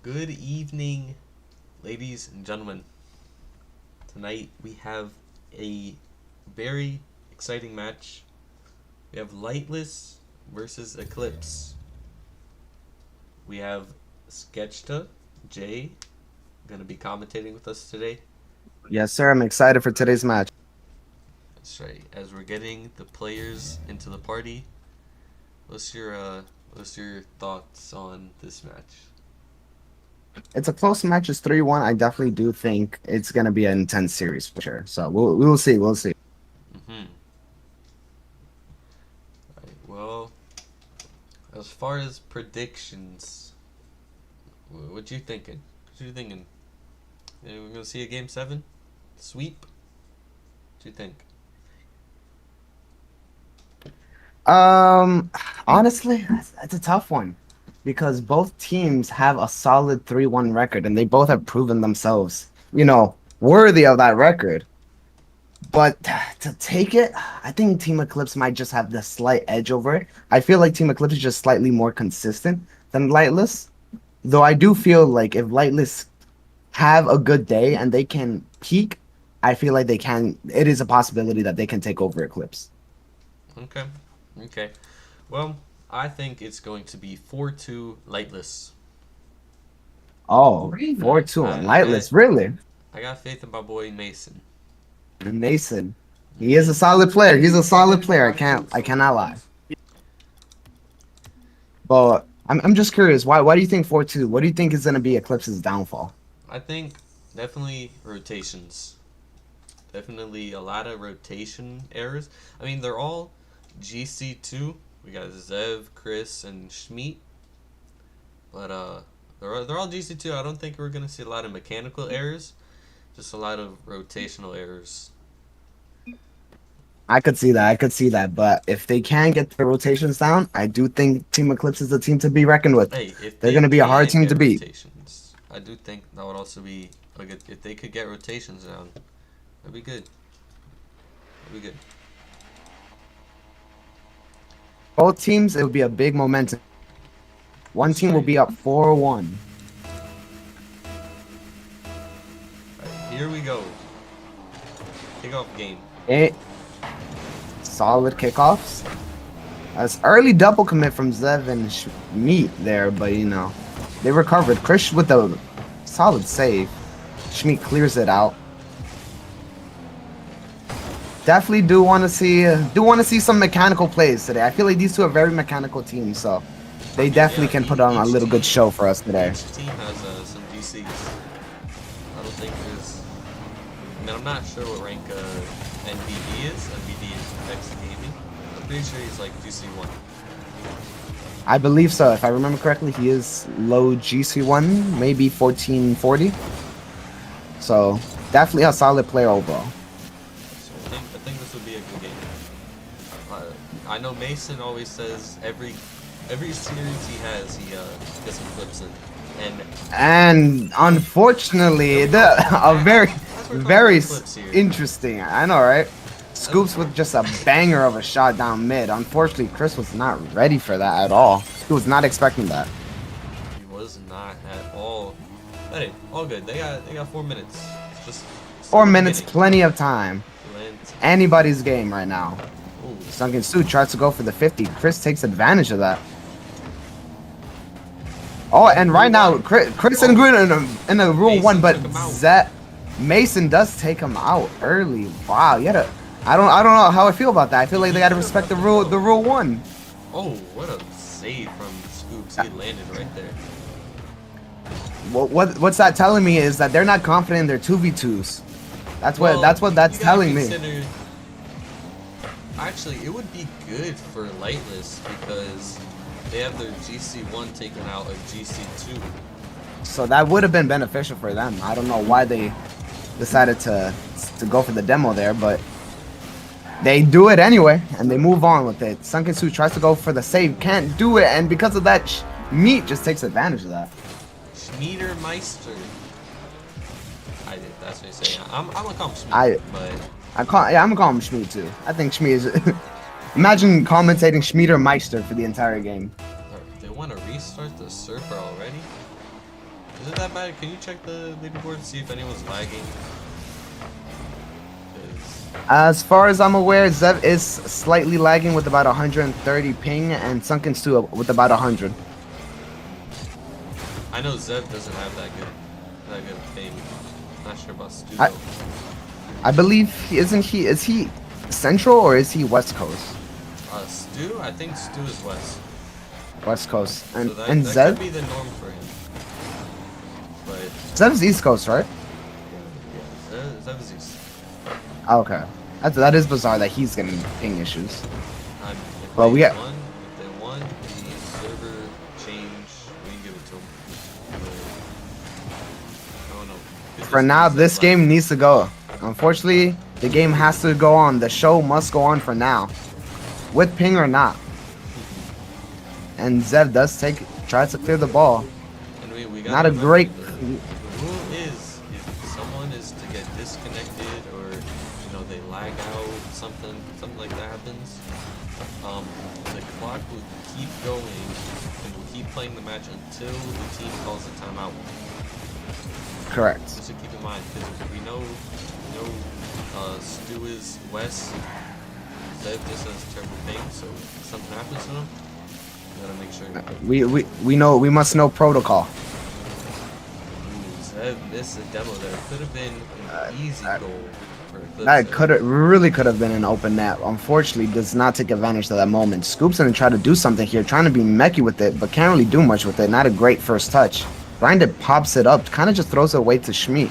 Good evening, ladies and gentlemen. Tonight we have a very exciting match. We have Lightless versus Eclipse. We have Sketchta, Jay, going to be commentating with us today. Yes, sir. I'm excited for today's match. That's right. As we're getting the players into the party, what's your thoughts on this match? It's a close match. It's 3-1. I definitely do think it's going to be an intense series for sure. So we'll see. We'll see. Mm-hmm. Right, well, as far as predictions, what you thinking? What you thinking? We're gonna see a game 7 sweep. What you think? Honestly, that's a tough one because both teams have a solid 3-1 record and they both have proven themselves, worthy of that record. But to take it, I think Team Eclipse might just have the slight edge over it. I feel like Team Eclipse is just slightly more consistent than Lightless. Though I do feel like if Lightless have a good day and they can peak, I feel like it is a possibility that they can take over Eclipse. Okay, okay. Well, I think it's going to be 4-2 Lightless. Oh, 4-2 I, and I got Lightless, really? I got faith in my boy Mason. Mason. He is a solid player. He's a solid player. I cannot lie. But I'm just curious, why do you think 4-2? What do you think is gonna be Eclipse's downfall? I think definitely rotations. Definitely a lot of rotation errors. I mean, they're all GC2. We got Zev, Chris, and Schmeat. But they're all GC2. I don't think we're gonna see a lot of mechanical errors. Just a lot of rotational errors. I could see that. I could see that. But if they can get the rotations down, I do think Team Eclipse is the team to be reckoned with. Hey, if They're they going to be a hard can team get to beat. rotations, I do think that would also be a good. If they could get rotations down, that'd be good. That'd be good. Both teams, it would be a big momentum. One team will be up 4-1. Alright, here we go. Kickoff game. Solid kickoffs. That's early double commit from Zev and Schmeat there, but they recovered. Chris with a solid save. Schmeat clears it out. Definitely do want to see some mechanical plays today. I feel like these two are very mechanical teams, so they definitely can put on a little good show for us today. Each team has some DCs. I don't think there's. I mean, I'm not sure what rank NBD is. NBD is X Gaming. I'm pretty sure he's like GC1. I believe so. If I remember correctly, he is low GC1, maybe 1440. So definitely a solid player overall. So I think this would be a good game. I know Mason always says every series he has, he gets some clips in. And unfortunately, very interesting. I know, right? Scoops with just a banger of a shot down mid. Unfortunately, Chris was not ready for that at all. He was not expecting that. He was not at all. But hey, all good. They got 4 minutes. Just 4 minutes, plenty of time. Anybody's game right now. Sunken Su tries to go for the 50. Chris takes advantage of that. Oh, and right now, Chris and Green in a rule 1, but Mason does take him out early. Wow, I don't know how I feel about that. I feel like they gotta respect the rule 1. Oh, what a save from Scoops. He landed right there. What's that telling me is that they're not confident in their 2v2s. That's what that's telling me. Actually, it would be good for Lightless because they have their GC1 taken out of GC2. So that would have been beneficial for them. I don't know why they decided to go for the demo there, but they do it anyway, and they move on with it. Sunken Su tries to go for the save, can't do it, and because of that, Meat just takes advantage of that. Schmiedermeister. That's what you say. I'm gonna call him Schmied, but I'm gonna call him Schmied too. I think Schmied is Imagine commentating Schmieder Meister for the entire game. They want to restart the server already? Is it that bad? Can you check the leaderboard and see if anyone's lagging? 'Cause As far as I'm aware, Zev is slightly lagging with about 130 ping, and Sunken Stew with about 100. I know Zev doesn't have that good of ping. Not sure about Stu I- though. I believe is he Central or is he West Coast? Stu? I think Stu is West. West Coast. And So that and could Zev? be the norm for him. But Zev's East Coast, right? yeah, Zev is East. Oh, okay. That is bizarre that he's getting ping issues. If Well, they we got- won, if they won the server change, we can give it to them. I don't know. It For just now, feels this like- game needs to go. Unfortunately, the game has to go on. The show must go on for now, with ping or not. And Zev does tries to clear the ball. And we Not gotta a remember great. The rule is if someone is to get disconnected or they lag out, something like that happens, the clock will keep going and we'll keep playing the match until the team calls a timeout. Correct. Just to keep in mind, because we know Stu is West. Zev just has terrible ping, so if something happens to him, we gotta make sure. We know we must know protocol. Ooh, Zev missed a demo there. Could have been an easy goal for Eclipse. That really could have been an open net. Unfortunately, does not take advantage of that moment. Scoops in and try to do something here, trying to be mechy with it, but can't really do much with it. Not a great first touch. Grinded pops it up, kind of just throws it away to Schmidt.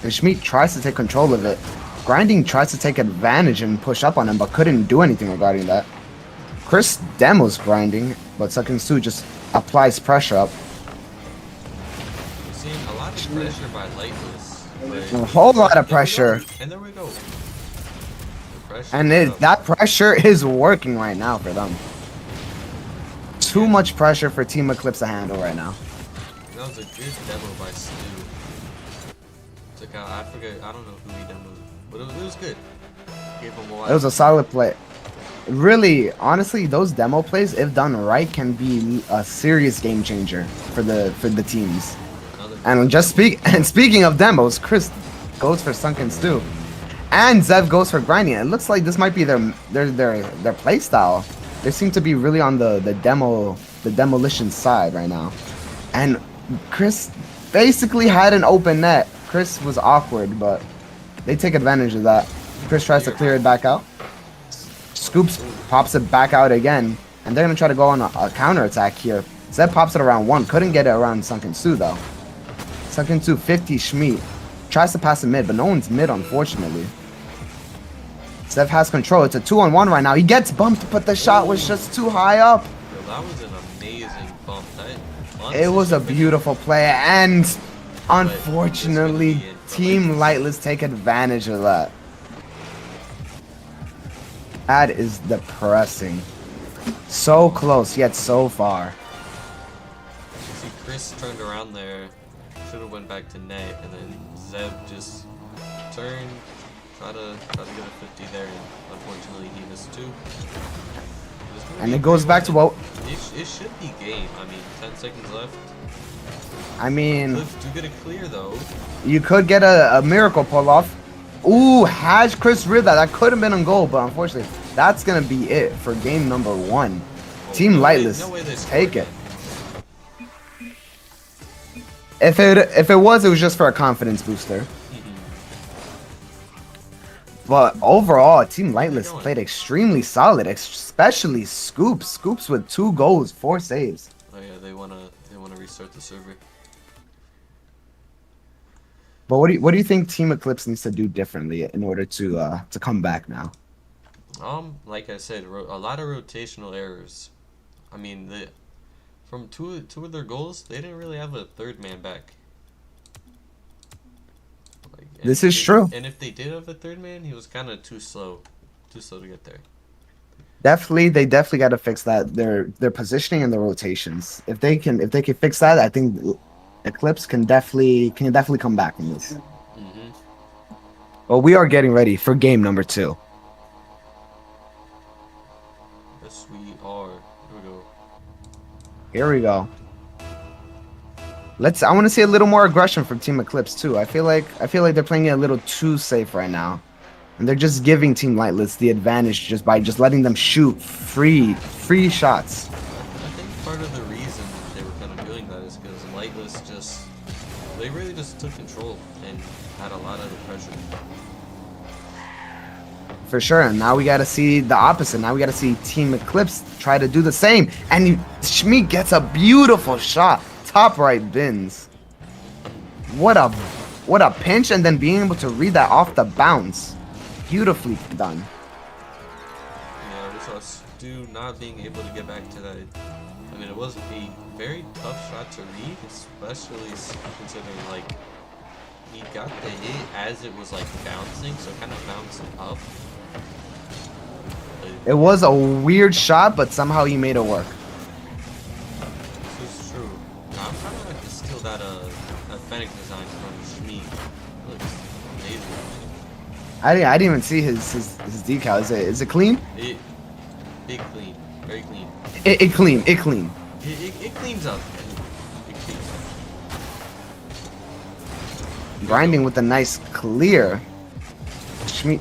And Schmidt tries to take control of it. Grinding tries to take advantage and push up on him, but couldn't do anything regarding that. Chris demos grinding, but Sucking Su just applies pressure up. We're seeing a lot of pressure by Lightless. A whole lot of pressure. And there we go. The pressure And is up. that pressure is working right now for them. Too much pressure for Team Eclipse to handle right now. That was a good demo by Stu. Took out, I forget, I don't know who he demoed, but it was good. Gave him a while. It was a solid play. Really, honestly, those demo plays, if done right, can be a serious game changer for the teams. Another And speaking of demos, Chris goes for Sunken Stew, and Zev goes for grinding. It looks like this might be their play style. They seem to be really on the demolition side right now. And Chris basically had an open net. Chris was awkward, but they take advantage of that. Chris tries to clear it back out. Scoops pops it back out again, and they're gonna try to go on a counter attack here. Zeb pops it around one, couldn't get it around Sunken Su though. Sunken Su 50 Schmidt tries to pass it mid, but no one's mid unfortunately. Zev has control. It's a 2-on-1 right now. He gets bumped, but the shot was just too high up. Yo, that was an amazing bump. It was a beautiful play, and unfortunately, Team Lightless take advantage of that. That is depressing. So close, yet so far. See, Chris turned around there, should have went back to net, and then Zeb just turned, try to get a 50 there, and unfortunately he missed two. And it goes back to what... It should be game. I mean, 10 seconds left. I mean... Eclipse do get a clear, though. You could get a miracle pull-off. Ooh, has Chris rid that. That could have been on goal, but unfortunately, that's going to be it for game number 1. Team Lightless, take it. If it was just for a confidence booster. But overall, Team Lightless played extremely solid, especially Scoops. Scoops with 2 goals, 4 saves. Oh yeah, they wanna restart the server. But what do you think Team Eclipse needs to do differently in order to come back now? Like I said, a lot of rotational errors. I mean, from two of their goals, they didn't really have a third man back. This is true. And if they did have a third man, he was kind of too slow to get there. They definitely got to fix that. Their positioning and their rotations. If they can fix that, I think Eclipse can definitely come back from this. Well, we are getting ready for game number 2. Yes, we are. Here we go. Here we go. I want to see a little more aggression from Team Eclipse too. I feel like they're playing it a little too safe right now. And they're just giving Team Lightless the advantage just by just letting them shoot free shots. I think part of the reason they were kind of doing that is because Lightless they really just took control and had a lot of the pressure. For sure, and now we gotta see the opposite. Now we gotta see Team Eclipse try to do the same. And Schmeat gets a beautiful shot. Top right bins. What a pinch, and then being able to read that off the bounce. Beautifully done. Yeah, we saw Stu not being able to get back to that. I mean, it was a very tough shot to read, especially considering, like, he got the hit as it was, like, bouncing, so kind of bouncing up. It was a weird shot, but somehow he made it work. This is true. Now, I'm trying to, like, steal that Fennec design from Schmeat. It looks amazing. I didn't even see his decal. Is it clean? Big clean. Very clean. It clean. It cleans up. It cleans up. Grinding with a nice clear. Schmeat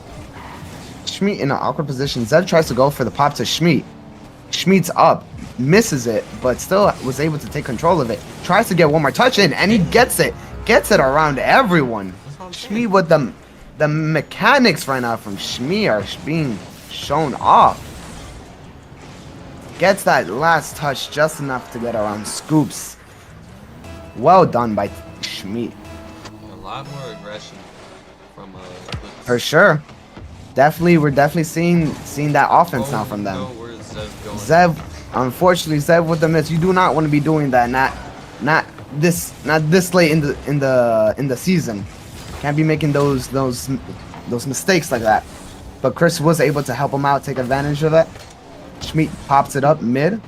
in an awkward position. Zev tries to go for the pop to Schmeat. Schmeat's up, misses it, but still was able to take control of it. Tries to get one more touch in, and he gets it. Gets it around everyone. Schmeat with the mechanics right now from Schmeat are being shown off. Gets that last touch just enough to get around Scoops. Well done by Schmeat. A lot more aggression from For sure. We're definitely seeing that offense now from them. No, where's Zev going? Zev, unfortunately, Zev with the miss. You do not want to be doing that. Not this late in the season. Can't be making those mistakes like that. But Chris was able to help him out, take advantage of it. Schmeat pops it up mid.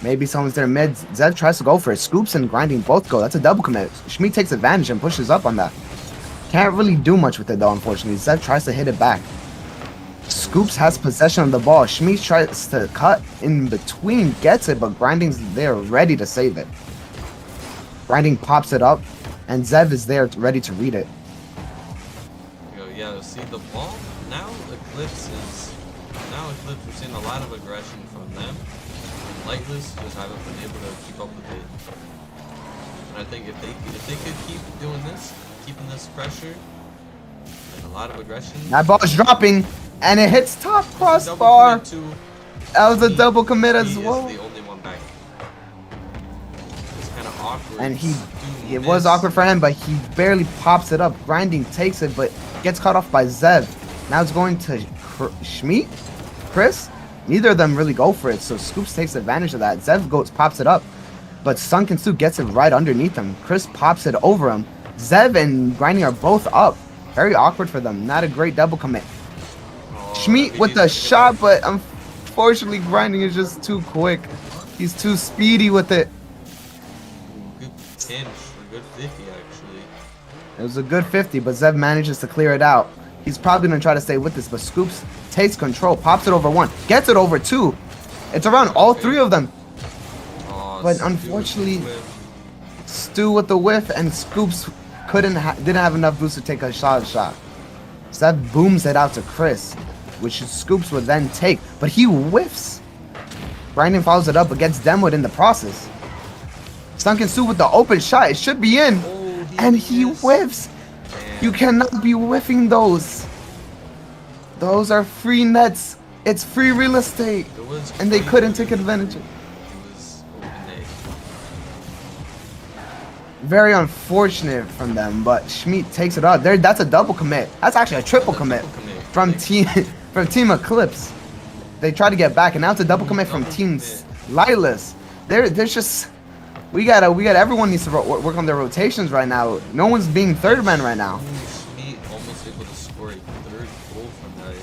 Maybe someone's there mid. Zev tries to go for it. Scoops and Grinding both go. That's a double commit. Schmeat takes advantage and pushes up on that. Can't really do much with it though, unfortunately. Zev tries to hit it back. Scoops has possession of the ball. Schmeat tries to cut in between, gets it, but Grinding's there ready to save it. Grinding pops it up, and Zev is there ready to read it. Yeah, see the ball now. Eclipse, we're seeing a lot of aggression from them. And Lightless just haven't been able to keep up with it. And I think if they could keep doing this, keeping this pressure, and a lot of aggression. That ball is dropping, and it hits top crossbar. That was a double commit as well. He is the only one back. It's kind of awkward. And it was awkward for him, but he barely pops it up. Grinding takes it, but gets caught off by Zev. Now it's going to Schmeat, Chris. Neither of them really go for it, so Scoops takes advantage of that. Zev pops it up, but Sunken Stu gets it right underneath him. Chris pops it over him. Zev and Grinding are both up. Very awkward for them. Not a great double commit. Schmeat with the shot, but unfortunately Grinding is just too quick. He's too speedy with it. Good 10 for good 50 actually. It was a good 50, but Zev manages to clear it out. He's probably going to try to stay with this, but Scoops takes control, pops it over one, gets it over two. It's around all three of them. But unfortunately, Stu with the whiff, and Scoops didn't have enough boost to take a shot. Zev booms it out to Chris, which Scoops would then take, but he whiffs. Grinding follows it up, but gets demoed in the process. Sunken Stu with the open shot. It should be in, and he whiffs. You cannot be whiffing those. Those are free nets. It's free real estate, and they couldn't take advantage of it. Very unfortunate from them, but Schmeat takes it out. That's a double commit. That's actually a triple commit from Team Eclipse. They try to get back, and now it's a double commit from Team Lightless. There's just everyone needs to work on their rotations right now. No one's being third man right now. Schmeat almost able to score a third goal from that.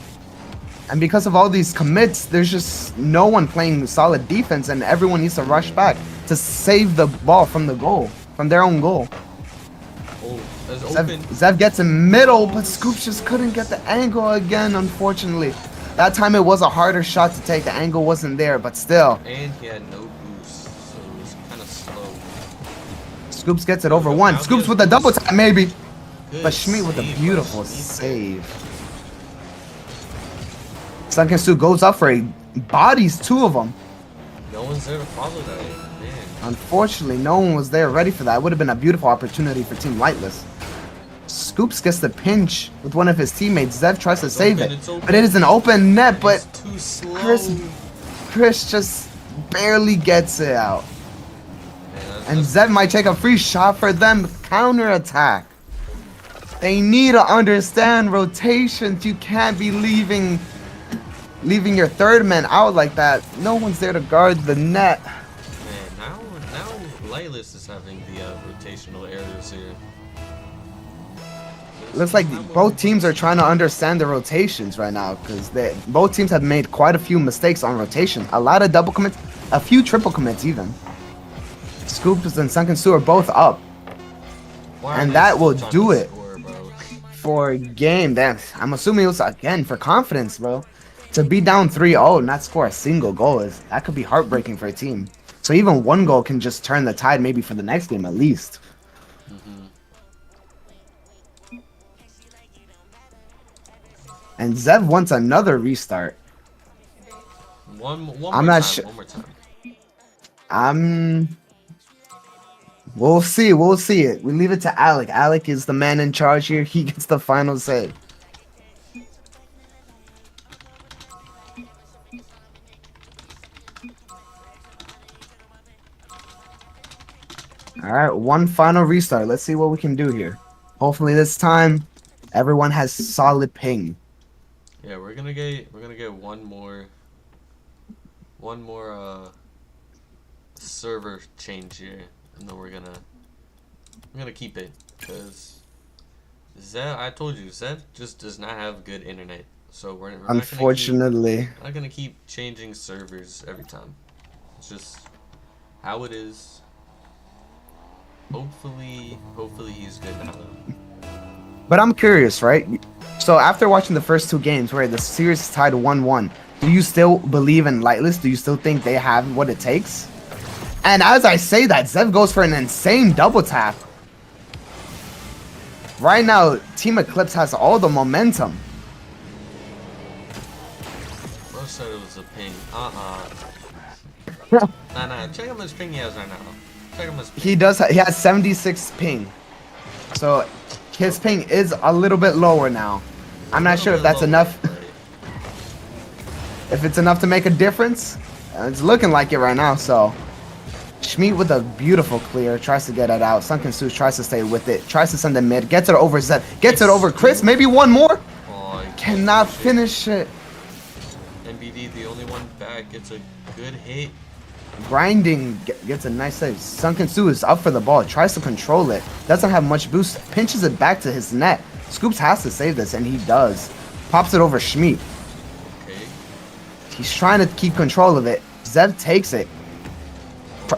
And because of all these commits, there's just no one playing solid defense, and everyone needs to rush back to save the ball from the goal, from their own goal. Zev Zev gets in middle, but Scoops just couldn't get the angle again, unfortunately. That time it was a harder shot to take. The angle wasn't there, but still. And he had no boost, so it was kind of slow. Scoops gets it There we over go. one. Now he Scoops has with a double boost. tap, maybe. Good But Schmidt with a save by beautiful Schmidt there. save. Sunken Su goes up for a bodies, two of them. No one's there to follow that, man. Unfortunately, no one was there ready for that. It would have been a beautiful opportunity for Team Lightless. Scoops gets the pinch with one of his teammates. Zev tries to save it, but it is an open net. But It's too slow. Chris just barely gets it out. Man, And Zev might take a free shot for them. Counter attack. They need to understand rotations. You can't be leaving your third man out like that. No one's there to guard the net. Man, now Lightless is having the rotational errors here. Looks like both teams are trying to understand the rotations right now because both teams have made quite a few mistakes on rotation. A lot of double commits, a few triple commits even. Scoops and Sunken Su are both up. Why are And they that still will trying do to it. score, bro? For a game. I'm assuming it was again for confidence, bro. To be down 3-0, not score a single goal that could be heartbreaking for a team. So even one goal can just turn the tide maybe for the next game at least. And Zev wants another restart. One I'm more not time. sure. One more time. We'll see. We'll see it. We leave it to Alec. Alec is the man in charge here. He gets the final say. All right, one final restart. Let's see what we can do here. Hopefully this time everyone has solid ping. Yeah, we're gonna get one more server change here, and then we're gonna keep it because Zev, I told you, Zev just does not have good internet, so we're Unfortunately, not gonna keep changing servers every time. It's just how it is. Hopefully he's good now. but I'm curious, right? So after watching the first two games where the series is tied 1-1, do you still believe in Lightless? Do you still think they have what it takes? And as I say that, Zev goes for an insane double tap. Right now, Team Eclipse has all the momentum. Bro said it was a ping. Nah. Check how much ping he has right now. Check how much ping. He has 76 ping. So his ping is a little bit lower now. I'm not sure if that's enough. If it's enough to make a difference. It's looking like it right now, so. Schmidt with a beautiful clear, tries to get it out. Sunken Su tries to stay with it, tries to send it mid, gets it over Zed, gets it over Chris, maybe one more? Oh, Cannot finish it. MBD, the only one back, gets a good hit. Grinding gets a nice save. Sunken Su is up for the ball, tries to control it, doesn't have much boost, pinches it back to his net. Scoops has to save this, and he does. Pops it over Schmidt. Okay. He's trying to keep control of it. Zev takes it.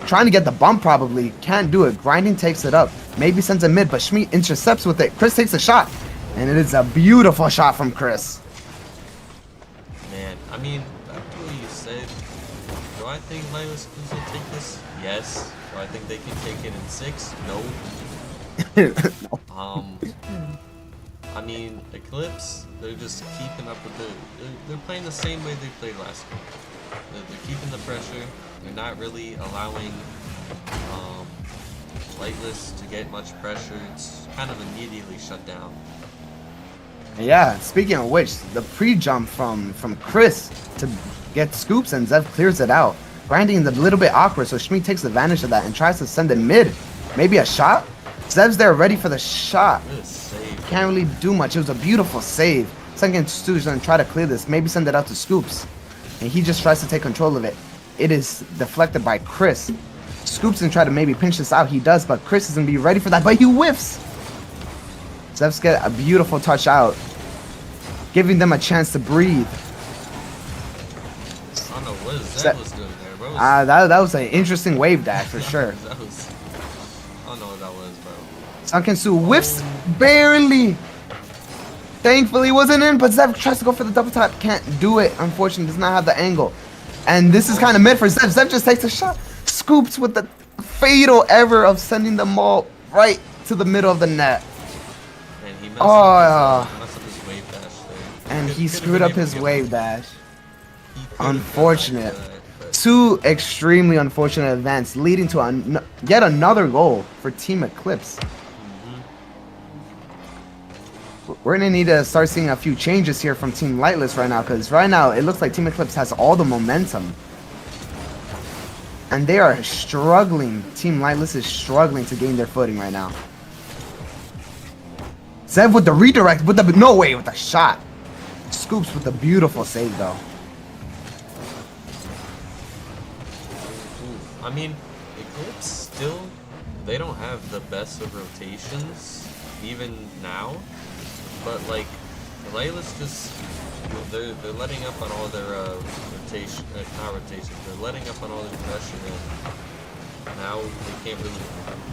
Trying to get the bump probably. Can't do it. Grinding takes it up. Maybe sends it mid, but Schmidt intercepts with it. Chris takes a shot. And it is a beautiful shot from Chris. Man, I mean, after what you said, do I think Lightless will take this? Yes. Do I think they can take it in 6? No. No. I mean, Eclipse, they're just keeping up with they're playing the same way they played last game. They're keeping the pressure. They're not really allowing Lightless to get much pressure. It's kind of immediately shut down. Yeah, speaking of which, the pre-jump from Chris to get Scoops, and Zev clears it out. Grinding is a little bit awkward, so Schmidt takes advantage of that and tries to send it mid. Maybe a shot? Zev's there ready for the shot. Good save. Can't really do much. It was a beautiful save. Sunken Su's gonna try to clear this. Maybe send it out to Scoops. And he just tries to take control of it. It is deflected by Chris. Scoops and try to maybe pinch this out. He does, but Chris isn't be ready for that. But he whiffs. Zev's get a beautiful touch out, giving them a chance to breathe. I don't know what Zev was doing there, bro. That was an interesting wave dash for sure. I don't know what that was, bro. Sunken Su whiffs barely. Thankfully wasn't in, but Zev tries to go for the double tap. Can't do it. Unfortunately, does not have the angle. And this is kind of mid for Zev. Zev just takes a shot. Scoops with the fatal error of sending the ball right to the middle of the net. And he messed up his wave dash there. And he screwed up his wave dash. He could've Unfortunate. done that, but- Two extremely unfortunate events leading to yet another goal for Team Eclipse. We're going to need to start seeing a few changes here from Team Lightless right now, because right now it looks like Team Eclipse has all the momentum. And they are struggling. Team Lightless is struggling to gain their footing right now. Zev with the redirect, with the no way, with the shot. Scoops with the beautiful save though. I mean, Eclipse still, they don't have the best of rotations, even now. But like, Lightless just, they're letting up on all their rotation, not rotation, they're letting up on all their pressure, and now they can't really,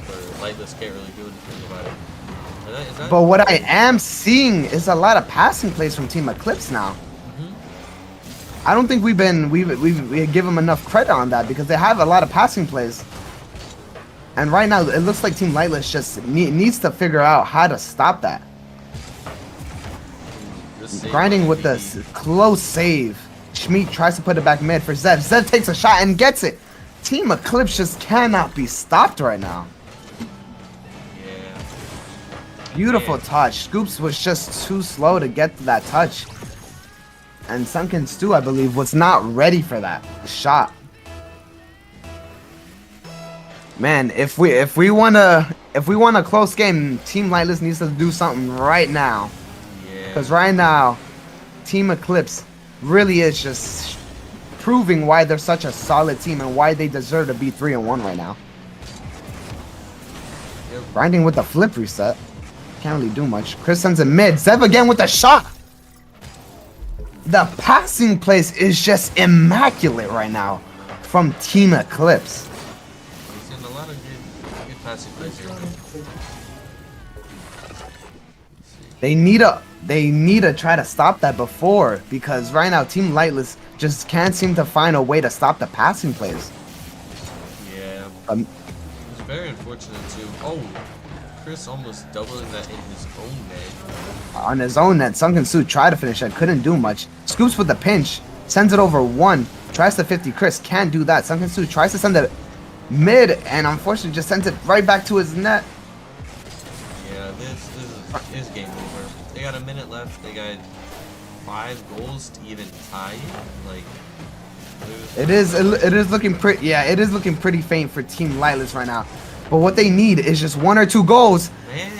or Lightless can't really do anything about it. Is that But what I am seeing is a lot of passing plays from Team Eclipse now. I don't think we give them enough credit on that, because they have a lot of passing plays. And right now, it looks like Team Lightless just needs to figure out how to stop that. Grinding with the close save. Schmidt tries to put it back mid for Zev. Zev takes a shot and gets it. Team Eclipse just cannot be stopped right now. Yeah. Beautiful touch. Scoops was just too slow to get to that touch. And Sunken Stew, I believe, was not ready for that shot. Man, if we want a close game, Team Lightless needs to do something right now. Because right now, Team Eclipse really is just proving why they're such a solid team and why they deserve to be 3-1 right now. Yep. Grinding with the flip reset. Can't really do much. Chris sends it mid. Zev again with the shot. The passing place is just immaculate right now from Team Eclipse. He's getting a lot of good passing plays here. They need to try to stop that before, because right now Team Lightless just can't seem to find a way to stop the passing plays. Yeah. It's very unfortunate too. Oh, Chris almost doubling that in his own net. On his own net, Sunken Su tried to finish that, couldn't do much. Scoops with the pinch, sends it over one, tries to 50. Chris can't do that. Sunken Su tries to send it mid, and unfortunately just sends it right back to his net. Yeah, this is game over. They got a minute left. They got 5 goals to even tie it. Like, it is looking pretty. Yeah, it is looking pretty faint for Team Lightless right now. But what they need is just 1 or 2 goals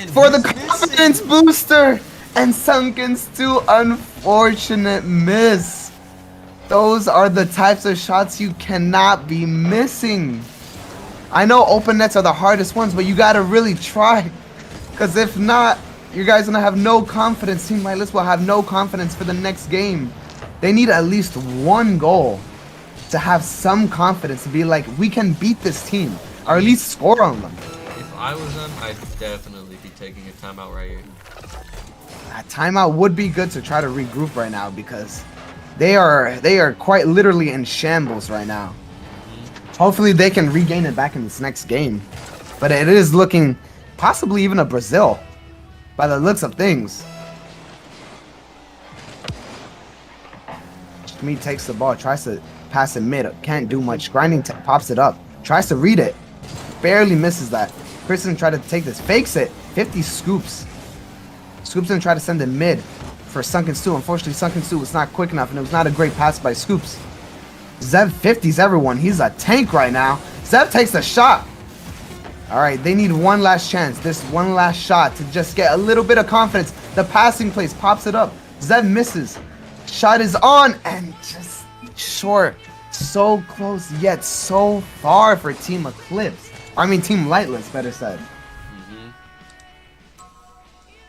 for the confidence booster. And Sunken Stew, unfortunate miss. Those are the types of shots you cannot be missing. I know open nets are the hardest ones, but you gotta really try. Because if not, you guys gonna have no confidence. Team Lightless will have no confidence for the next game. They need at least 1 goal to have some confidence to be like, we can beat this team, or at least score on them. If I was them, I'd definitely be taking a timeout right here. A timeout would be good to try to regroup right now, because they are quite literally in shambles right now. Hopefully they can regain it back in this next game. But it is looking possibly even a Brazil by the looks of things. Schmidt takes the ball, tries to pass it mid, can't do much. Grinding pops it up, tries to read it, barely misses that. Kristen tried to take this, fakes it, 50 scoops. Scoops didn't try to send it mid for Sunken Stew. Unfortunately, Sunken Stew was not quick enough, and it was not a great pass by Scoops. Zev 50s everyone. He's a tank right now. Zev takes a shot. All right, they need one last chance. This one last shot to just get a little bit of confidence. The passing place pops it up. Zev misses. Shot is on and just short. So close yet so far for Team Eclipse. I mean, Team Lightless, better said.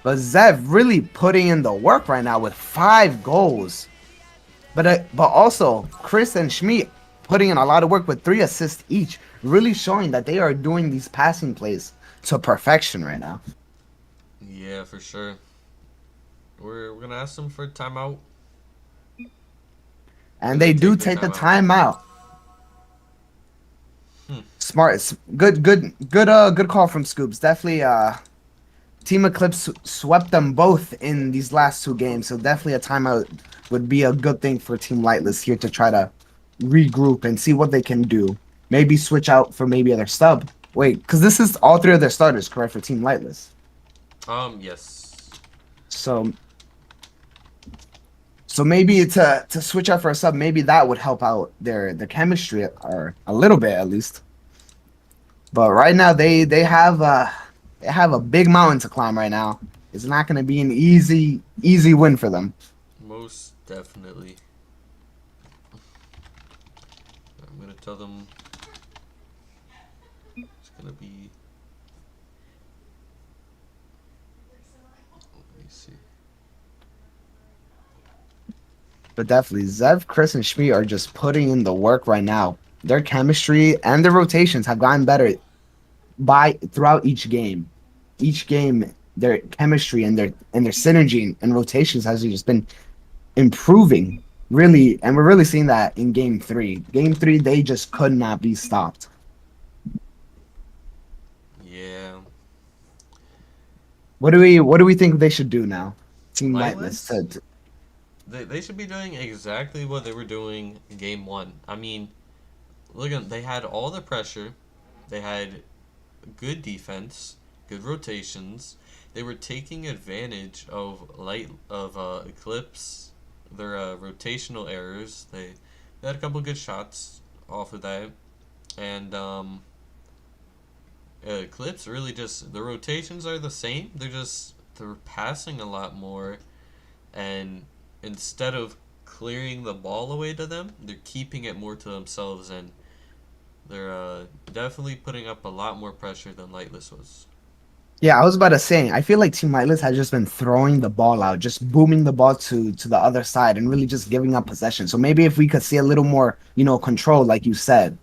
But Zev really putting in the work right now with 5 goals. But also, Chris and Schmidt putting in a lot of work with 3 assists each. Really showing that they are doing these passing plays to perfection right now. Yeah, for sure. We're gonna ask them for a timeout. Will And they they do take the take the timeout? timeout. Hmm. Smart, good call from Scoops. Definitely, Team Eclipse swept them both in these last two games, so definitely a timeout would be a good thing for Team Lightless here to try to regroup and see what they can do. Maybe switch out for maybe other sub. Wait, because this is all three of their starters, correct, for Team Lightless. Yes. So, so maybe to switch out for a sub, maybe that would help out their chemistry or a little bit at least. But right now they have a big mountain to climb right now. It's not going to be an easy win for them. Most definitely. I'm gonna tell them it's gonna be. Let me see. But definitely, Zev, Chris, and Shmi are just putting in the work right now. Their chemistry and their rotations have gotten better by throughout each game. Each game, their chemistry and their synergy and rotations has just been improving. Really, and we're really seeing that in game three. Game three, they just could not be stopped. Yeah. What do we think they should do now? Team Lightless Lightless. to They should be doing exactly what they were doing in game one. I mean, look at they had all the pressure. They had good defense, good rotations. They were taking advantage of Eclipse, their rotational errors. They had a couple good shots off of that, and Eclipse really just the rotations are the same. They're passing a lot more, and instead of clearing the ball away to them, they're keeping it more to themselves, and they're definitely putting up a lot more pressure than Lightless was. Yeah, I was about to say, I feel like Team Lightless has just been throwing the ball out, just booming the ball to the other side and really just giving up possession. So maybe if we could see a little more, control, like you said,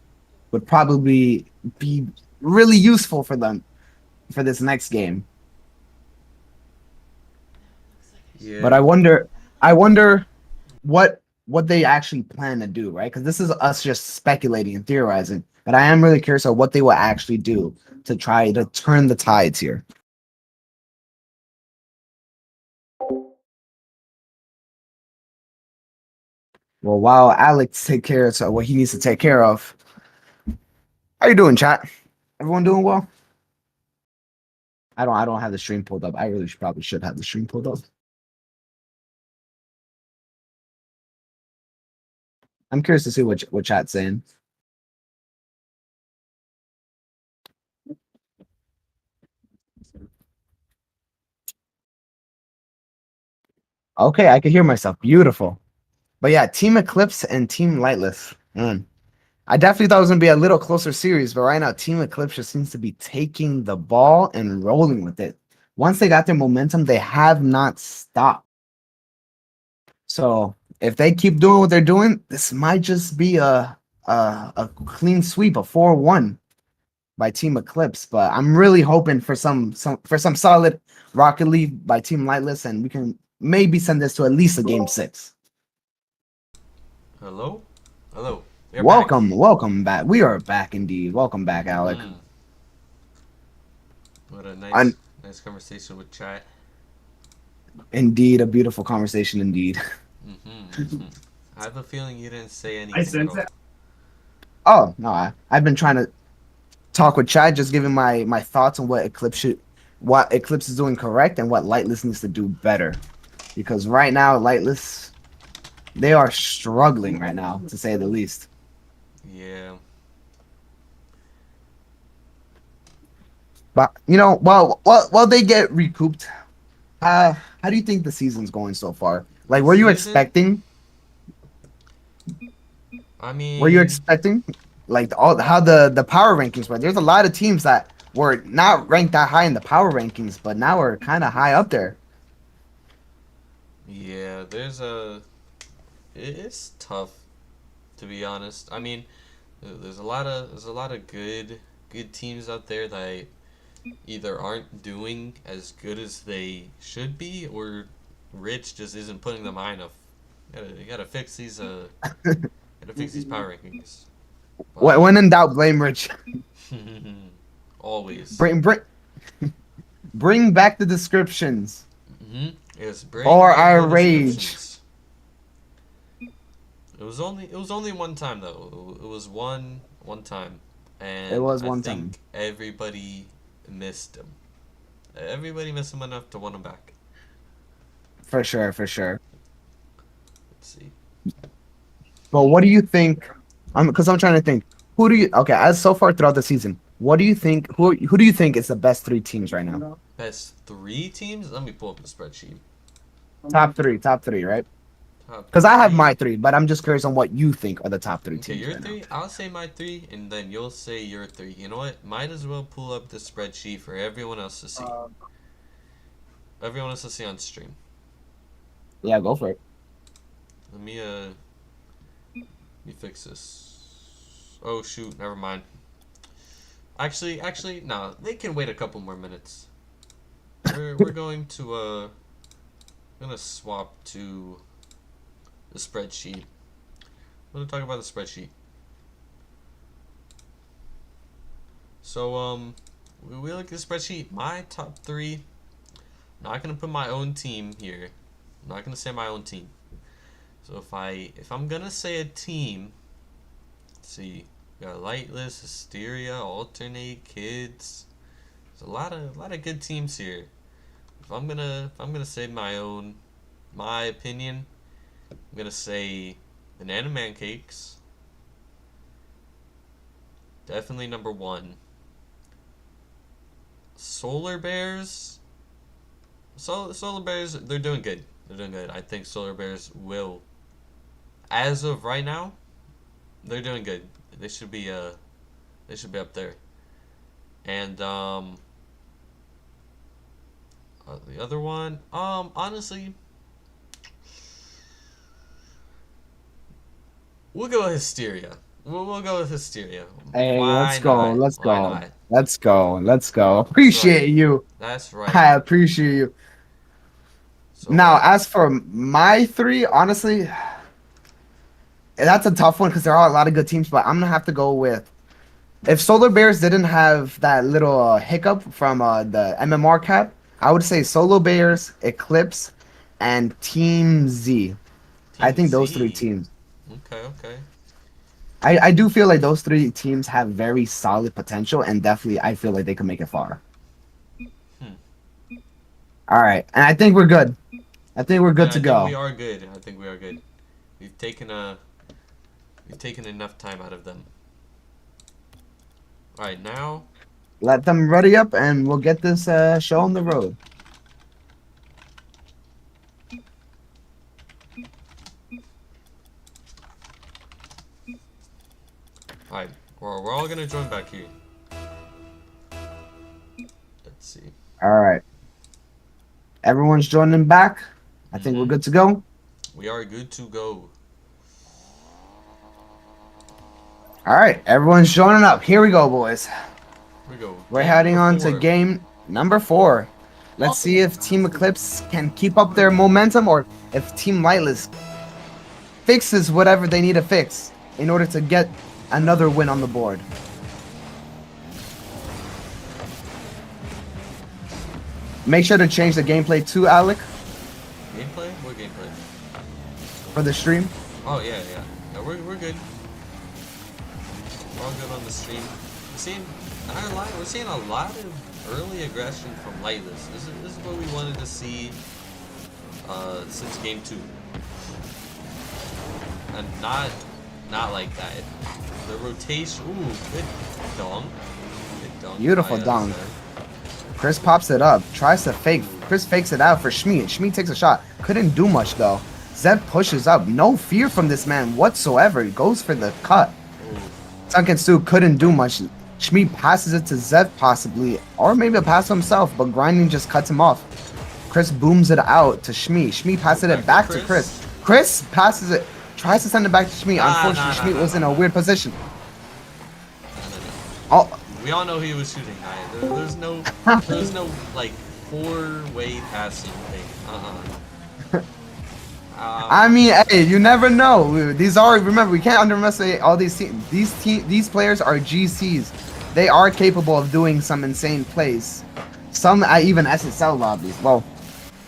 would probably be really useful for them for this next game. But Yeah. I wonder what they actually plan to do, right? Because this is us just speculating and theorizing. But I am really curious of what they will actually do to try to turn the tides here. Well, while Alex take care of what he needs to take care of, how you doing, chat? Everyone doing well? I don't have the stream pulled up. I really probably should have the stream pulled up. I'm curious to see what chat's saying. Okay, I can hear myself. Beautiful. But yeah, Team Eclipse and Team Lightless. Man, I definitely thought it was gonna be a little closer series, but right now Team Eclipse just seems to be taking the ball and rolling with it. Once they got their momentum, they have not stopped. So if they keep doing what they're doing, this might just be a clean sweep, a 4-1 by Team Eclipse. But I'm really hoping for some solid Rocket League by Team Lightless, and we can maybe send this to at least a game six. Hello? Hello. We're back. Welcome back. We are back indeed. Welcome back, Alec. Mm-hmm. What a And nice conversation with chat. indeed, a beautiful conversation indeed. Mm-hmm. Mm-hmm. I have a feeling you didn't say anything at all. Oh no, I've been trying to talk with Chad, just giving my thoughts on what Eclipse is doing correct and what Lightless needs to do better. Because right now, Lightless, they are struggling right now, to say the least. Yeah. But while they get recouped, how do you think the season's going so far? Like, The season? I were you mean, expecting like all how the power rankings were? There's a lot of teams that were not ranked that high in the power rankings, but now are kind of high up there. yeah, it's tough to be honest. I mean, there's a lot of good teams out there that either aren't doing as good as they should be or Rich just isn't putting them high enough. You gotta fix these power rankings. But When in doubt, blame Rich. always. Bring back the descriptions Yes, bring or back our the rage. descriptions. It was only one time though. It was one time, It and was I one time. think everybody missed him. Everybody missed him enough to want him back. For sure, for sure. Let's see. But what do you think? Because I'm trying to think. Who do you? Okay, as so far throughout the season, what do you think? Who do you think is the best three teams right now? Best three teams? Let me pull up the spreadsheet. Top three, right? Top Because I have three. my three, but I'm just curious on what you think are the top three Okay, teams your right now. three. I'll say my three, and then you'll say your three. You know what? Might as well pull up the spreadsheet for everyone else to see. Everyone else to see on stream. Yeah, go for it. Let me fix this. Oh shoot, never mind. Actually, no. They can wait a couple more minutes. We're going to gonna swap to the spreadsheet. I'm gonna talk about the spreadsheet. So we look at the spreadsheet. My top three. Not gonna put my own team here. I'm not gonna say my own team. So if I'm gonna say a team, let's see, we got Lightless, Hysteria, Alternate, Kids. There's a lot of good teams here. If I'm gonna say my opinion, I'm gonna say Banana Mancakes. Definitely number one. Solar Bears. Solar Bears, they're doing good. They're doing good. I think Solar Bears will, as of right now, they're doing good. They should be up there. And the other one, honestly, we'll go with Hysteria. We'll go with Hysteria. Hey, let's Why go. not? Let's Why go. not? Let's go. Let's go. That's right. Appreciate you. That's right. I appreciate you. So Now, as for my three, honestly, that's a tough one because there are a lot of good teams, but I'm gonna have to go with if Solar Bears didn't have that little hiccup from the MMR cap, I would say Solar Bears, Eclipse, and Team Z. I Team think those three Z. teams. Okay, okay. I do feel like those three teams have very solid potential, and definitely I feel like they can make it far. Hmm. All right, and I think we're good. I think we're good Yeah, to I think we go. are good. I think we are good. We've taken enough time out of them. All right, now. Let them ready up, and we'll get this show on the road. All right, we're all gonna join back here. Let's see. All right, everyone's joining back. I think we're good to go. We are good to go. All right, everyone's joining up. Here we go, boys. Here we go. We're Game heading number on to 4. game number 4. Let's see if Team Eclipse can keep up their momentum or if Team Lightless fixes whatever they need to fix in order to get another win on the board. Make sure to change the gameplay too, Alec, Gameplay? What gameplay? for the stream. Oh yeah. We're good. We're all good on the stream. We're seeing a lot of early aggression from Lightless. This is what we wanted to see since game 2. And not like that. The rotation. Ooh, good dunk. Good dunk. Beautiful dunk. Chris pops it up, tries to fake. Chris fakes it out for Shmee. Shmee takes a shot. Couldn't do much though. Zev pushes up. No fear from this man whatsoever. He goes for the cut. Sunken Stu couldn't do much. Shmee passes it to Zev possibly, or maybe a pass to himself, but Grinding just cuts him off. Chris booms it out to Shmee. Shmee passes it back to Chris. Chris passes it, tries to send it back to Shmee. Unfortunately, Shmee was in a weird position. Oh. We all know he was shooting. There's no like 4-way passing thing. I mean, hey, you never know. These are, remember, we can't underestimate all these teams. These players are GCs. They are capable of doing some insane plays. Some even SSL lobbies. Well,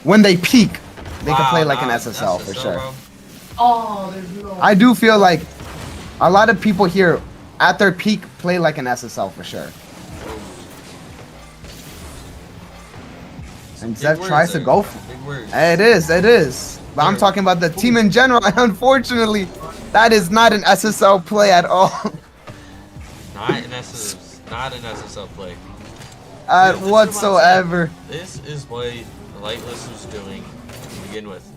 when they peak, they can play like an SSL for sure. Bro. Oh, there's no. I do feel like a lot of people here at their peak play like an SSL for sure. And Zev tries to go for it. It is. But I'm talking about the team in general. Unfortunately, that is not an SSL play at all. Not an SSL play. Whatsoever. This is what Lightless was doing to begin with.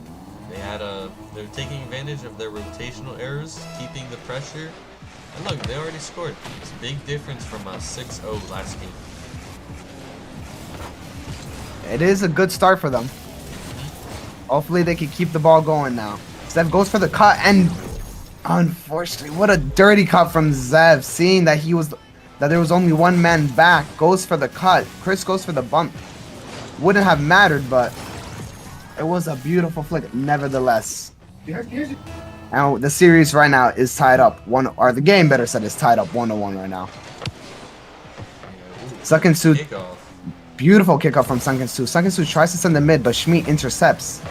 They're taking advantage of their rotational errors, keeping the pressure. And look, they already scored. It's a big difference from a 6-0 last game. It is a good start for them. Hopefully they can keep the ball going now. Zev goes for the cut, and unfortunately, what a dirty cut from Zev. Seeing that there was only one man back, goes for the cut. Chris goes for the bump. Wouldn't have mattered, but it was a beautiful flick nevertheless. And the series right now is tied up or the game better said is tied up 1-1 right now. Sunken Su, beautiful kickoff from Sunken Su. Sunken Su tries to send the mid, but Schmidt intercepts.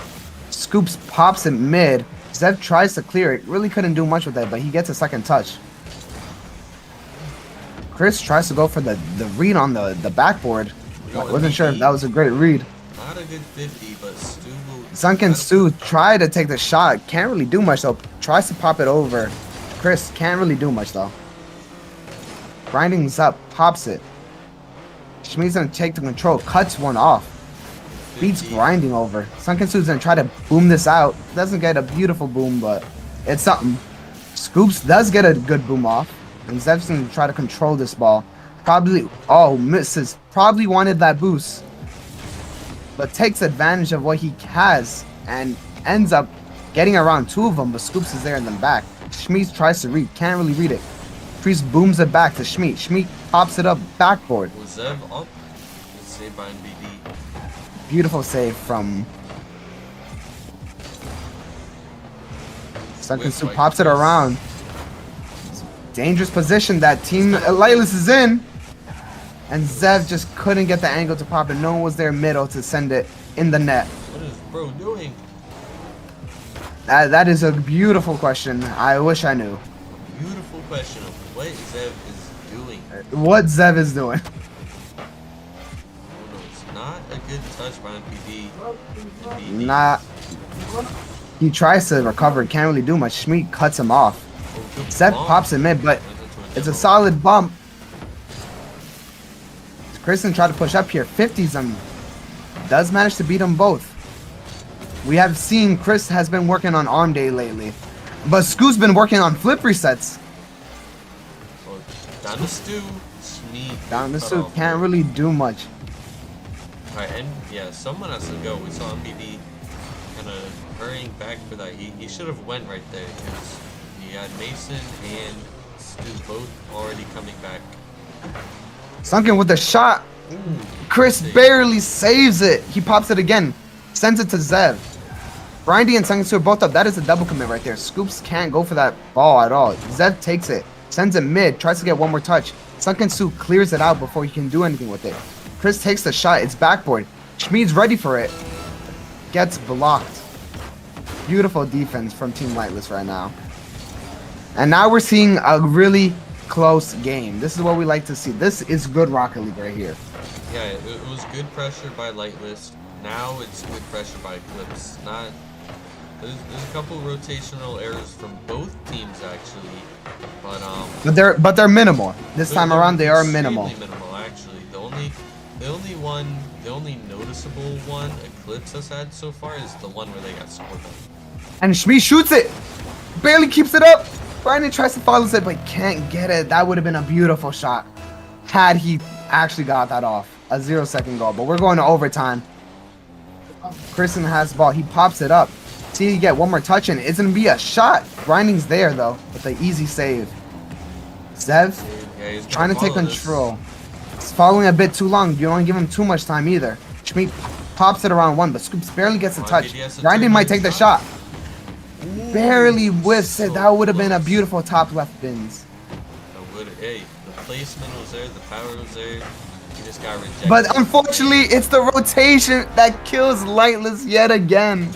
Scoops pops it mid. Zev tries to clear it. Really couldn't do much with that, but he gets a second touch. Chris tries to go for the read on the backboard. Wasn't sure if that was a great read. Not a good 50, but Stu will... Sunken Stu tried to take the shot. Can't really do much though. Tries to pop it over. Chris can't really do much though. Grinding's up. Pops it. Schmidt's gonna take the control. Cuts one off. Beats grinding over. Sunken Stu's gonna try to boom this out. Doesn't get a beautiful boom, but it's something. Scoops does get a good boom off. And Zev's gonna try to control this ball. Probably, misses. Probably wanted that boost. But takes advantage of what he has and ends up getting around two of them, but Scoops is there in the back. Schmidt tries to read, can't really read it. Priest booms it back to Schmidt. Schmidt pops it up backboard. Was Zev up? It's saved by NBD. Beautiful save from Sunken Su. Pops it around. Dangerous position that Team Lightless is in. And Zev just couldn't get the angle to pop it. No one was there middle to send it in the net. What is bro doing? That is a beautiful question. I wish I knew. Beautiful question of what Zev is doing. What Zev is doing. Oh no, it's not a good touch by NBD. Not. He tries to recover. Can't really do much. Schmidt cuts him off. Zev pops him in, but it's a solid bump. Kristen tried to push up here. 50s him. Does manage to beat them both. We have seen Chris has been working on arm day lately. But Scoot's been working on flip resets. Down the Stu. Down the Stu. Can't really do much. Alright, and yeah, someone has to go. We saw MBD kind of hurrying back for that. He should have went right there because he had Mason and Stu both already coming back. Sunken with the shot. Chris barely saves it. He pops it again. Sends it to Zev. Grindy and Sunken Su are both up. That is a double commit right there. Scoops can't go for that ball at all. Zev takes it. Sends it mid. Tries to get one more touch. Sunken Su clears it out before he can do anything with it. Chris takes the shot. It's backboard. Schmid's ready for it. Gets blocked. Beautiful defense from Team Lightless right now. And now we're seeing a really close game. This is what we like to see. This is good Rocket League right here. Yeah, it was good pressure by Lightless. Now it's good pressure by Eclipse. There's a couple rotational errors from both teams actually, but they're minimal. This time around they are minimal. Minimal actually. The only noticeable one Eclipse has had so far is the one where they got scored on. And Schmid shoots it. Barely keeps it up. Brandon tries to follow it, but can't get it. That would have been a beautiful shot had he actually got that off. A 0-second goal, but we're going to overtime. Kristen has the ball. He pops it up. See, you get one more touch, and it's going to be a shot. Grinding's there, though, with the easy save. Zev trying to take control. It's following a bit too long. You don't want to give him too much time either. Schmidt pops it around one, but Scoops barely gets a touch. Grinding might take the shot. barely whiffs it. So That would have been a close. beautiful top left bins. Hey, the placement was there, the power was there. He just got rejected. But unfortunately, it's the rotation that kills Lightless yet again.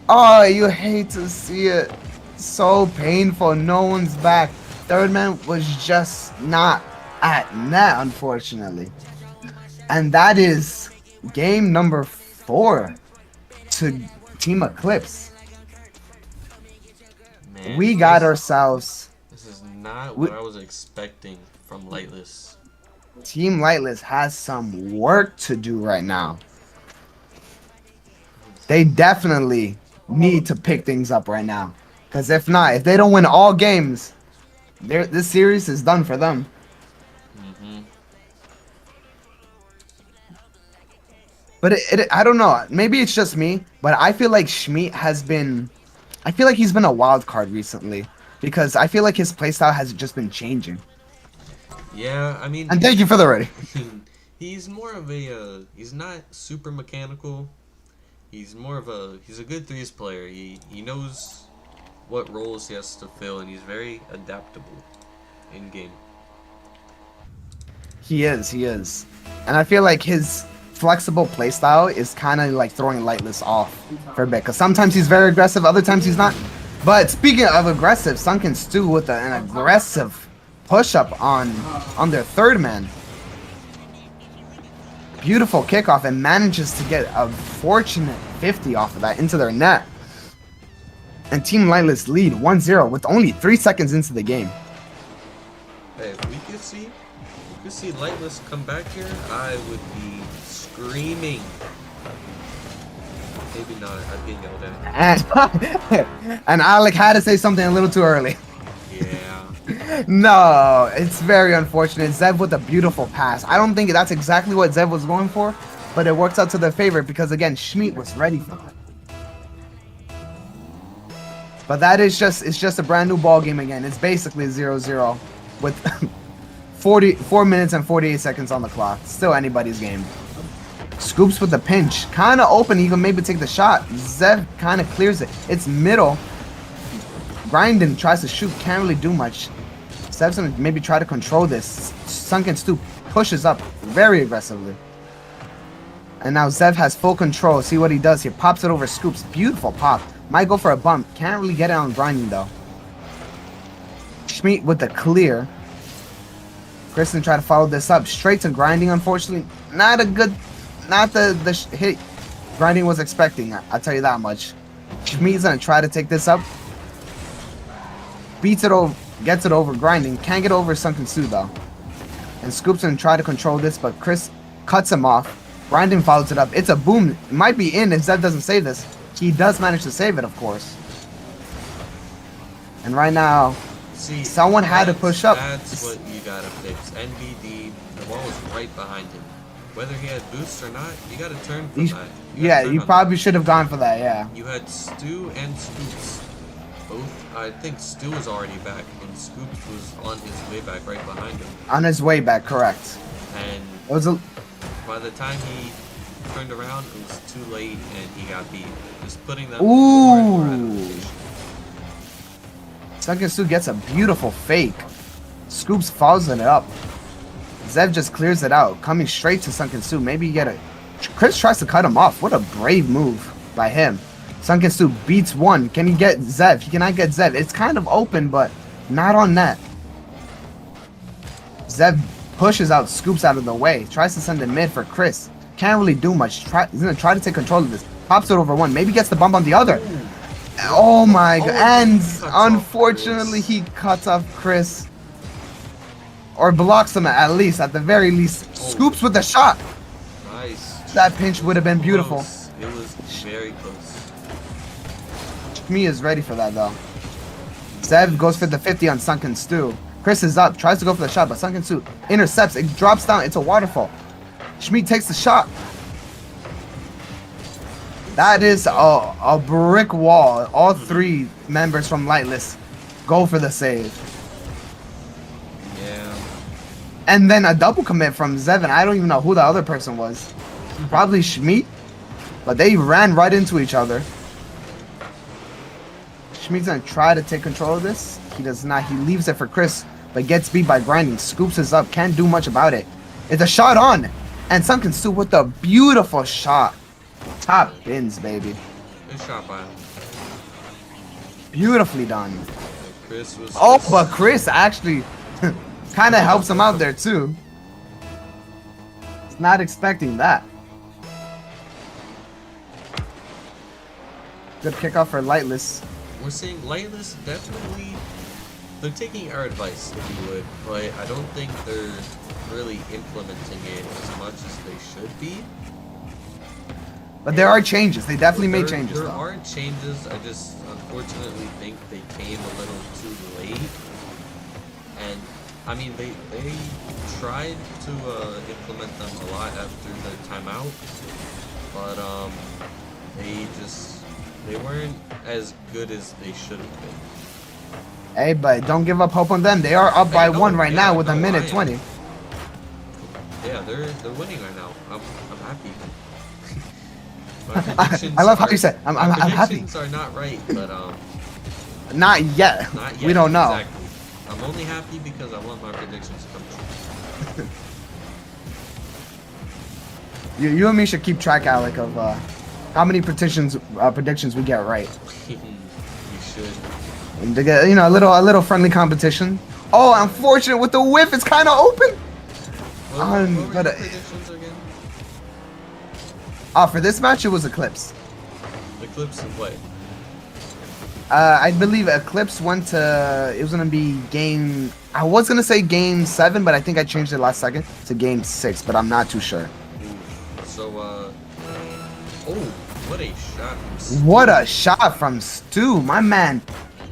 Oh, you hate to see it. So painful. No one's back. Third man was just not at net, unfortunately. And that is game number 4 to Team Eclipse. Man, We got ourselves. This is not what I was expecting from Lightless. Team Lightless has some work to do right now. They definitely need to pick things up right now. Because if not, if they don't win all games, this series is done for them. But I don't know. Maybe it's just me, but I feel like Schmidt has been... I feel like he's been a wild card recently. Because I feel like his playstyle has just been changing. Yeah, I mean... And thank you for the ready. He's more of a... he's not super mechanical. He's more of a... he's a good threes player. He knows what roles he has to fill, and he's very adaptable in game. He is. And I feel like his flexible playstyle is kind of like throwing Lightless off for a bit. Because sometimes he's very aggressive, other times he's not. But speaking of aggressive, Sunken Stew with an aggressive push-up on their third man. Beautiful kickoff and manages to get a fortunate 50 off of that into their net. And Team Lightless lead 1-0 with only 3 seconds into the game. Hey, if we could see Lightless come back here, I would be screaming. Maybe not. I'd get yelled at. And Alec had to say something a little too early. Yeah. No, it's very unfortunate. Zev with a beautiful pass. I don't think that's exactly what Zev was going for, but it works out to their favor because, again, Schmidt was ready for that. But that is it's just a brand new ball game again. It's basically 0-0 with 4 minutes and 48 seconds on the clock. Still anybody's game. Scoops with the pinch. Kind of open. He can maybe take the shot. Zev kind of clears it. It's middle. Grindin tries to shoot. Can't really do much. Zev's gonna maybe try to control this. Sunken Stoop pushes up very aggressively. And now Zev has full control. See what he does here. Pops it over Scoops. Beautiful pop. Might go for a bump. Can't really get it on Grinding though. Schmidt with the clear. Kristen try to follow this up. Straight to Grinding, unfortunately. Not the hit Grinding was expecting. I'll tell you that much. Schmidt's gonna try to take this up. Beats it over. Gets it over Grinding. Can't get over Sunken Stew though. And Scoop's gonna try to control this, but Chris cuts him off. Grinding follows it up. It's a boom. It might be in if Zev doesn't save this. He does manage to save it, of course. And right now, See, someone had to push up. That's what you gotta fix. NBD, the ball was right behind him. Whether he had boosts or not, you gotta turn for that. Yeah, you probably should have gone for that, yeah. You had Stu and Scoops. Both, I think Stu was already back, and Scoops was on his way back right behind him. On his way back, correct. And It was a... by the time he turned around, it was too late, and he got beat. Just putting them Ooh. more out of rotation. Sunken Stew gets a beautiful fake. Scoops follows it up. Zev just clears it out, coming straight to Sunken Stew. Maybe you get a... Chris tries to cut him off. What a brave move by him. Sunken Stew beats one. Can he get Zev? He cannot get Zev. It's kind of open, but not on net. Zev pushes out Scoops out of the way. Tries to send it mid for Chris. Can't really do much. He's going to try to take control of this. Pops it over one. Maybe gets the bump on the other. Oh my god. And unfortunately, he cuts off Chris. Or blocks him at least. At the very least. Scoops with the shot. Nice. That pinch would have been beautiful. Close. It was very close. Me is ready for that though. Zev goes for the 50 on Sunken Stew. Chris is up, tries to go for the shot, but Sunken Stew intercepts. It drops down. It's a waterfall. Schmidt takes the shot. That is a brick wall. All 3 members from Lightless go for the save. Yeah. And then a double commit from Zevin. I don't even know who the other person was. Probably Schmidt. But they ran right into each other. Schmidt's gonna try to take control of this. He does not. He leaves it for Chris, but gets beat by grinding. Scoops is up. Can't do much about it. It's a shot on, and Sunken Stu with a beautiful shot. Top bins, baby. Good shot by him. Beautifully done. Chris was. Oh, but Chris actually kind of helps him out there too. He's not expecting that. Good kickoff for Lightless. We're seeing Lightless definitely. They're taking our advice, if you would, but I don't think they're really implementing it as much as they should be. But there are changes. They definitely made changes. There Though. are changes. I just unfortunately think they came a little too late. And I mean, they tried to implement them a lot after their timeout, but they weren't as good as they should have been. Hey, but don't give up hope on them. They are up by one right now with a minute 20. Yeah, they're winning right now. I'm happy. I love how you said I'm happy. Predictions are not right, but Not yet. not yet. We don't know. Exactly. I'm only happy because I want my predictions to come true. You and me should keep track, Alec, of how many predictions we get right. You should. And to get, a little friendly competition. Oh, unfortunate with the whiff. It's kind of open. What were your But predictions again? for this match, it was Eclipse. Eclipse and play. I believe Eclipse went to. It was gonna be game. I was gonna say game 7, but I think I changed it last second to game 6. But I'm not too sure. So oh, what a shot! From Stu. What a shot from Stu. My man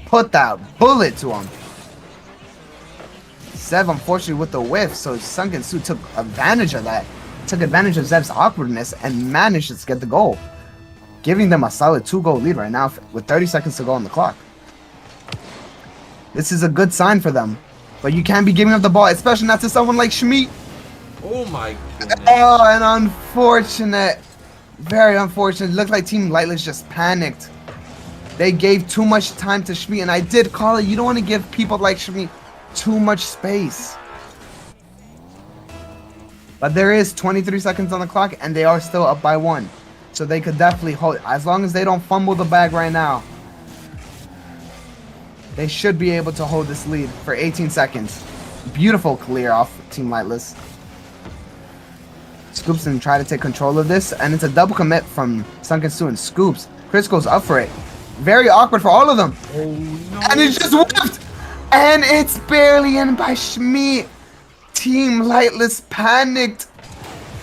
put that bullet to him. Zev, unfortunately, with the whiff, so Sunken Stu took advantage of that. Took advantage of Zev's awkwardness and managed to get the goal, giving them a solid 2-goal lead right now with 30 seconds to go on the clock. This is a good sign for them, but you can't be giving up the ball, especially not to someone like Schmid. Oh my goodness! Oh, and unfortunate, very unfortunate. It looked like Team Lightless just panicked. They gave too much time to Schmid, and I did call it. You don't want to give people like Schmid too much space. But there is 23 seconds on the clock, and they are still up by 1. So they could definitely hold, as long as they don't fumble the bag right now. They should be able to hold this lead for 18 seconds. Beautiful clear off Team Lightless. Scoops and try to take control of this, and it's a double commit from Sunken Stu and Scoops. Chris goes up for it. Very awkward for all of them. Oh no! And it's just whipped! And it's barely in by Schmid. Team Lightless panicked.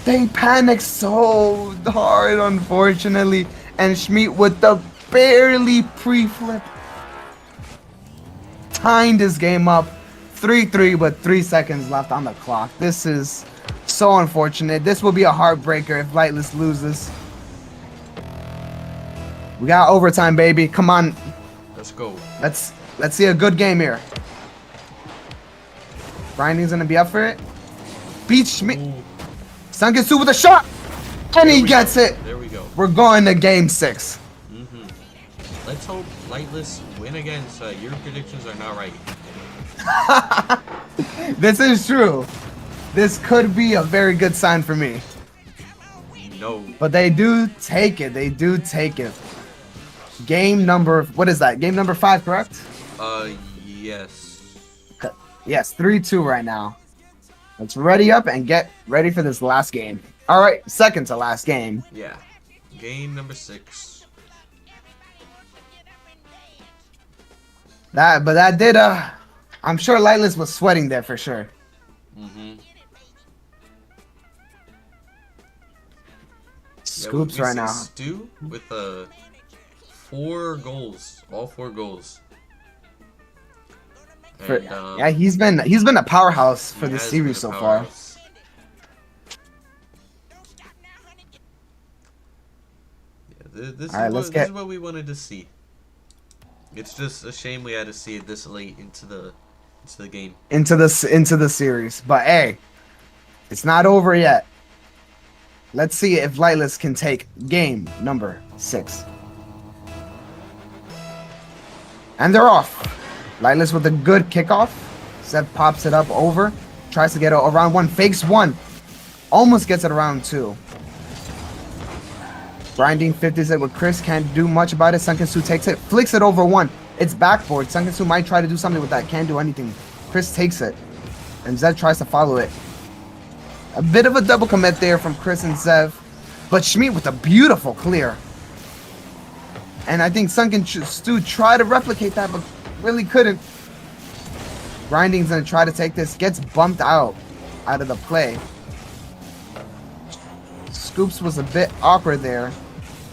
They panicked so hard, unfortunately. And Schmid with the barely pre-flip tying this game up. 3-3 with 3 seconds left on the clock. This is so unfortunate. This will be a heartbreaker if Lightless loses. We got overtime, baby. Come on. Let's go. Let's see a good game here. Grinding's gonna be up for it. Beats Schmid. Sunken Stu with a shot, and he gets it. There we go. We're going to game 6. Let's hope Lightless win again. So your predictions are not right. This is true. This could be a very good sign for me. No. But they do take it. They do take it. Game number, what is that? Game number 5, correct? Yes. Yes, 3-2 right now. Let's ready up and get ready for this last game. All right, second to last game. Yeah. Game number 6. That did I'm sure Lightless was sweating there for sure. Scoops we right see now. Stu with 4 goals, all 4 goals. And, Yeah, he's been a powerhouse for he this has series been a so far. powerhouse. Yeah, this is what we wanted to see. It's just a shame we had to see it this late into the game. Into the series. But hey, it's not over yet. Let's see if Lightless can take game number 6. And they're off. Lightless with a good kickoff. Zev pops it up over. Tries to get it around one. Fakes one. Almost gets it around two. Grinding 50s it with Chris. Can't do much about it. Sunken Su takes it. Flicks it over one. It's backboard. Sunken Su might try to do something with that. Can't do anything. Chris takes it. And Zev tries to follow it. A bit of a double commit there from Chris and Zev. But Schmidt with a beautiful clear. And I think Sunken Stu tried to replicate that, but really couldn't. Grinding's gonna try to take this. Gets bumped out of the play. Scoops was a bit awkward there.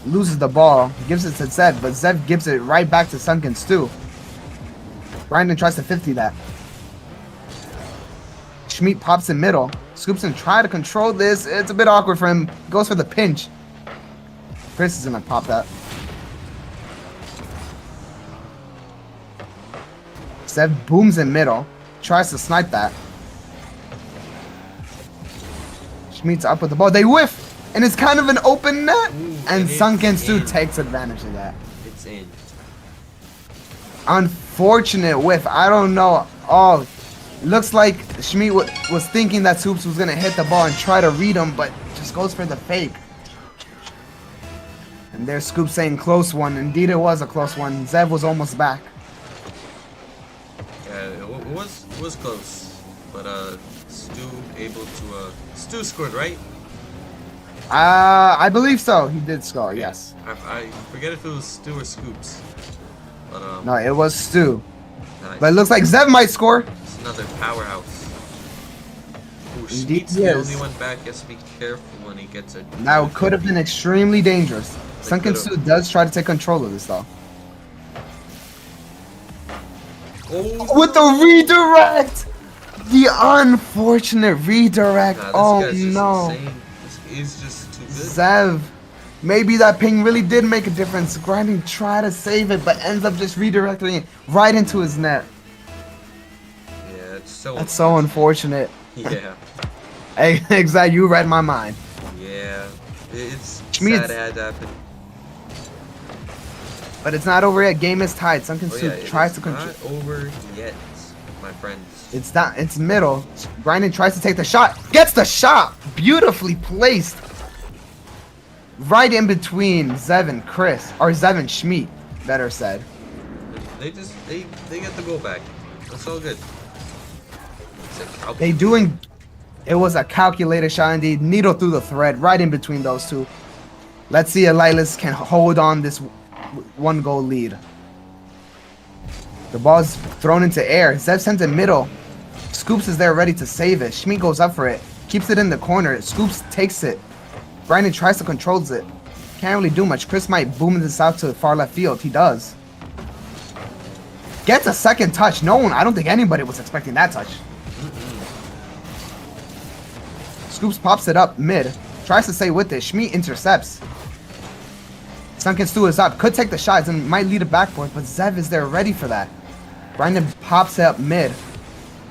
Loses the ball. Gives it to Zev, but Zev gives it right back to Sunken Stu. Grinding tries to 50 that. Schmidt pops in middle. Scoops and try to control this. It's a bit awkward for him. Goes for the pinch. Chris is gonna pop that. Zev booms in middle. Tries to snipe that. Schmidt's up with the ball. They whiff! And it's kind of an open net. Ooh, and Sunken Stu takes advantage of that. It's in. Unfortunate whiff. I don't know. Oh, looks like Schmidt was thinking that Scoops was going to hit the ball and try to read him, but just goes for the fake. And there's Scoops saying close one. Indeed, it was a close one. Zev was almost back. It was close, but Stu able to Stu scored, right? I believe so. He did score. Yes. I forget if it was Stu or Scoops, but No, it was Stu. nice. But it looks like Zev might score. It's another powerhouse. Ooh, Indeed, Schmidt's the yes. only one back. Has to be careful when he gets it. That could have been extremely dangerous. Sunken Stu does try to take control of this though. Oh, With the redirect! The unfortunate redirect. nah, this Oh guy's just no. insane. He's just too good. Zev. Maybe that ping really did make a difference. Grinding tried to save it, but ends up just redirecting it right into his net. Yeah, it's so. That's so unfortunate. Yeah, Hey, exactly. You read my mind. yeah. It's Schmidt's- sad it had to happen. But it's not over yet. Game is tied. Sunken Oh, Stu yeah, it tries is to control. not over yet, my friends. It's not. It's middle. Grinding tries to take the shot. Gets the shot. Beautifully placed. Right in between Zev and Chris, or Zev and Schmidt, better said. They get the goal back. That's all good. They doing. It was a calculated shot indeed. Needle through the thread, right in between those two. Let's see if Lightless can hold on this one goal lead. The ball's thrown into air. Zev sends it middle. Scoops is there ready to save it. Schmidt goes up for it. Keeps it in the corner. Scoops takes it. Brandon tries to controls it. Can't really do much. Chris might boom this out to the far left field. He does. Gets a second touch. No one, I don't think anybody was expecting that touch. Scoops pops it up mid. Tries to stay with it. Schmidt intercepts. Sunken Stu is up. Could take the shots and might lead a backboard, but Zev is there ready for that. Brandon pops it up mid.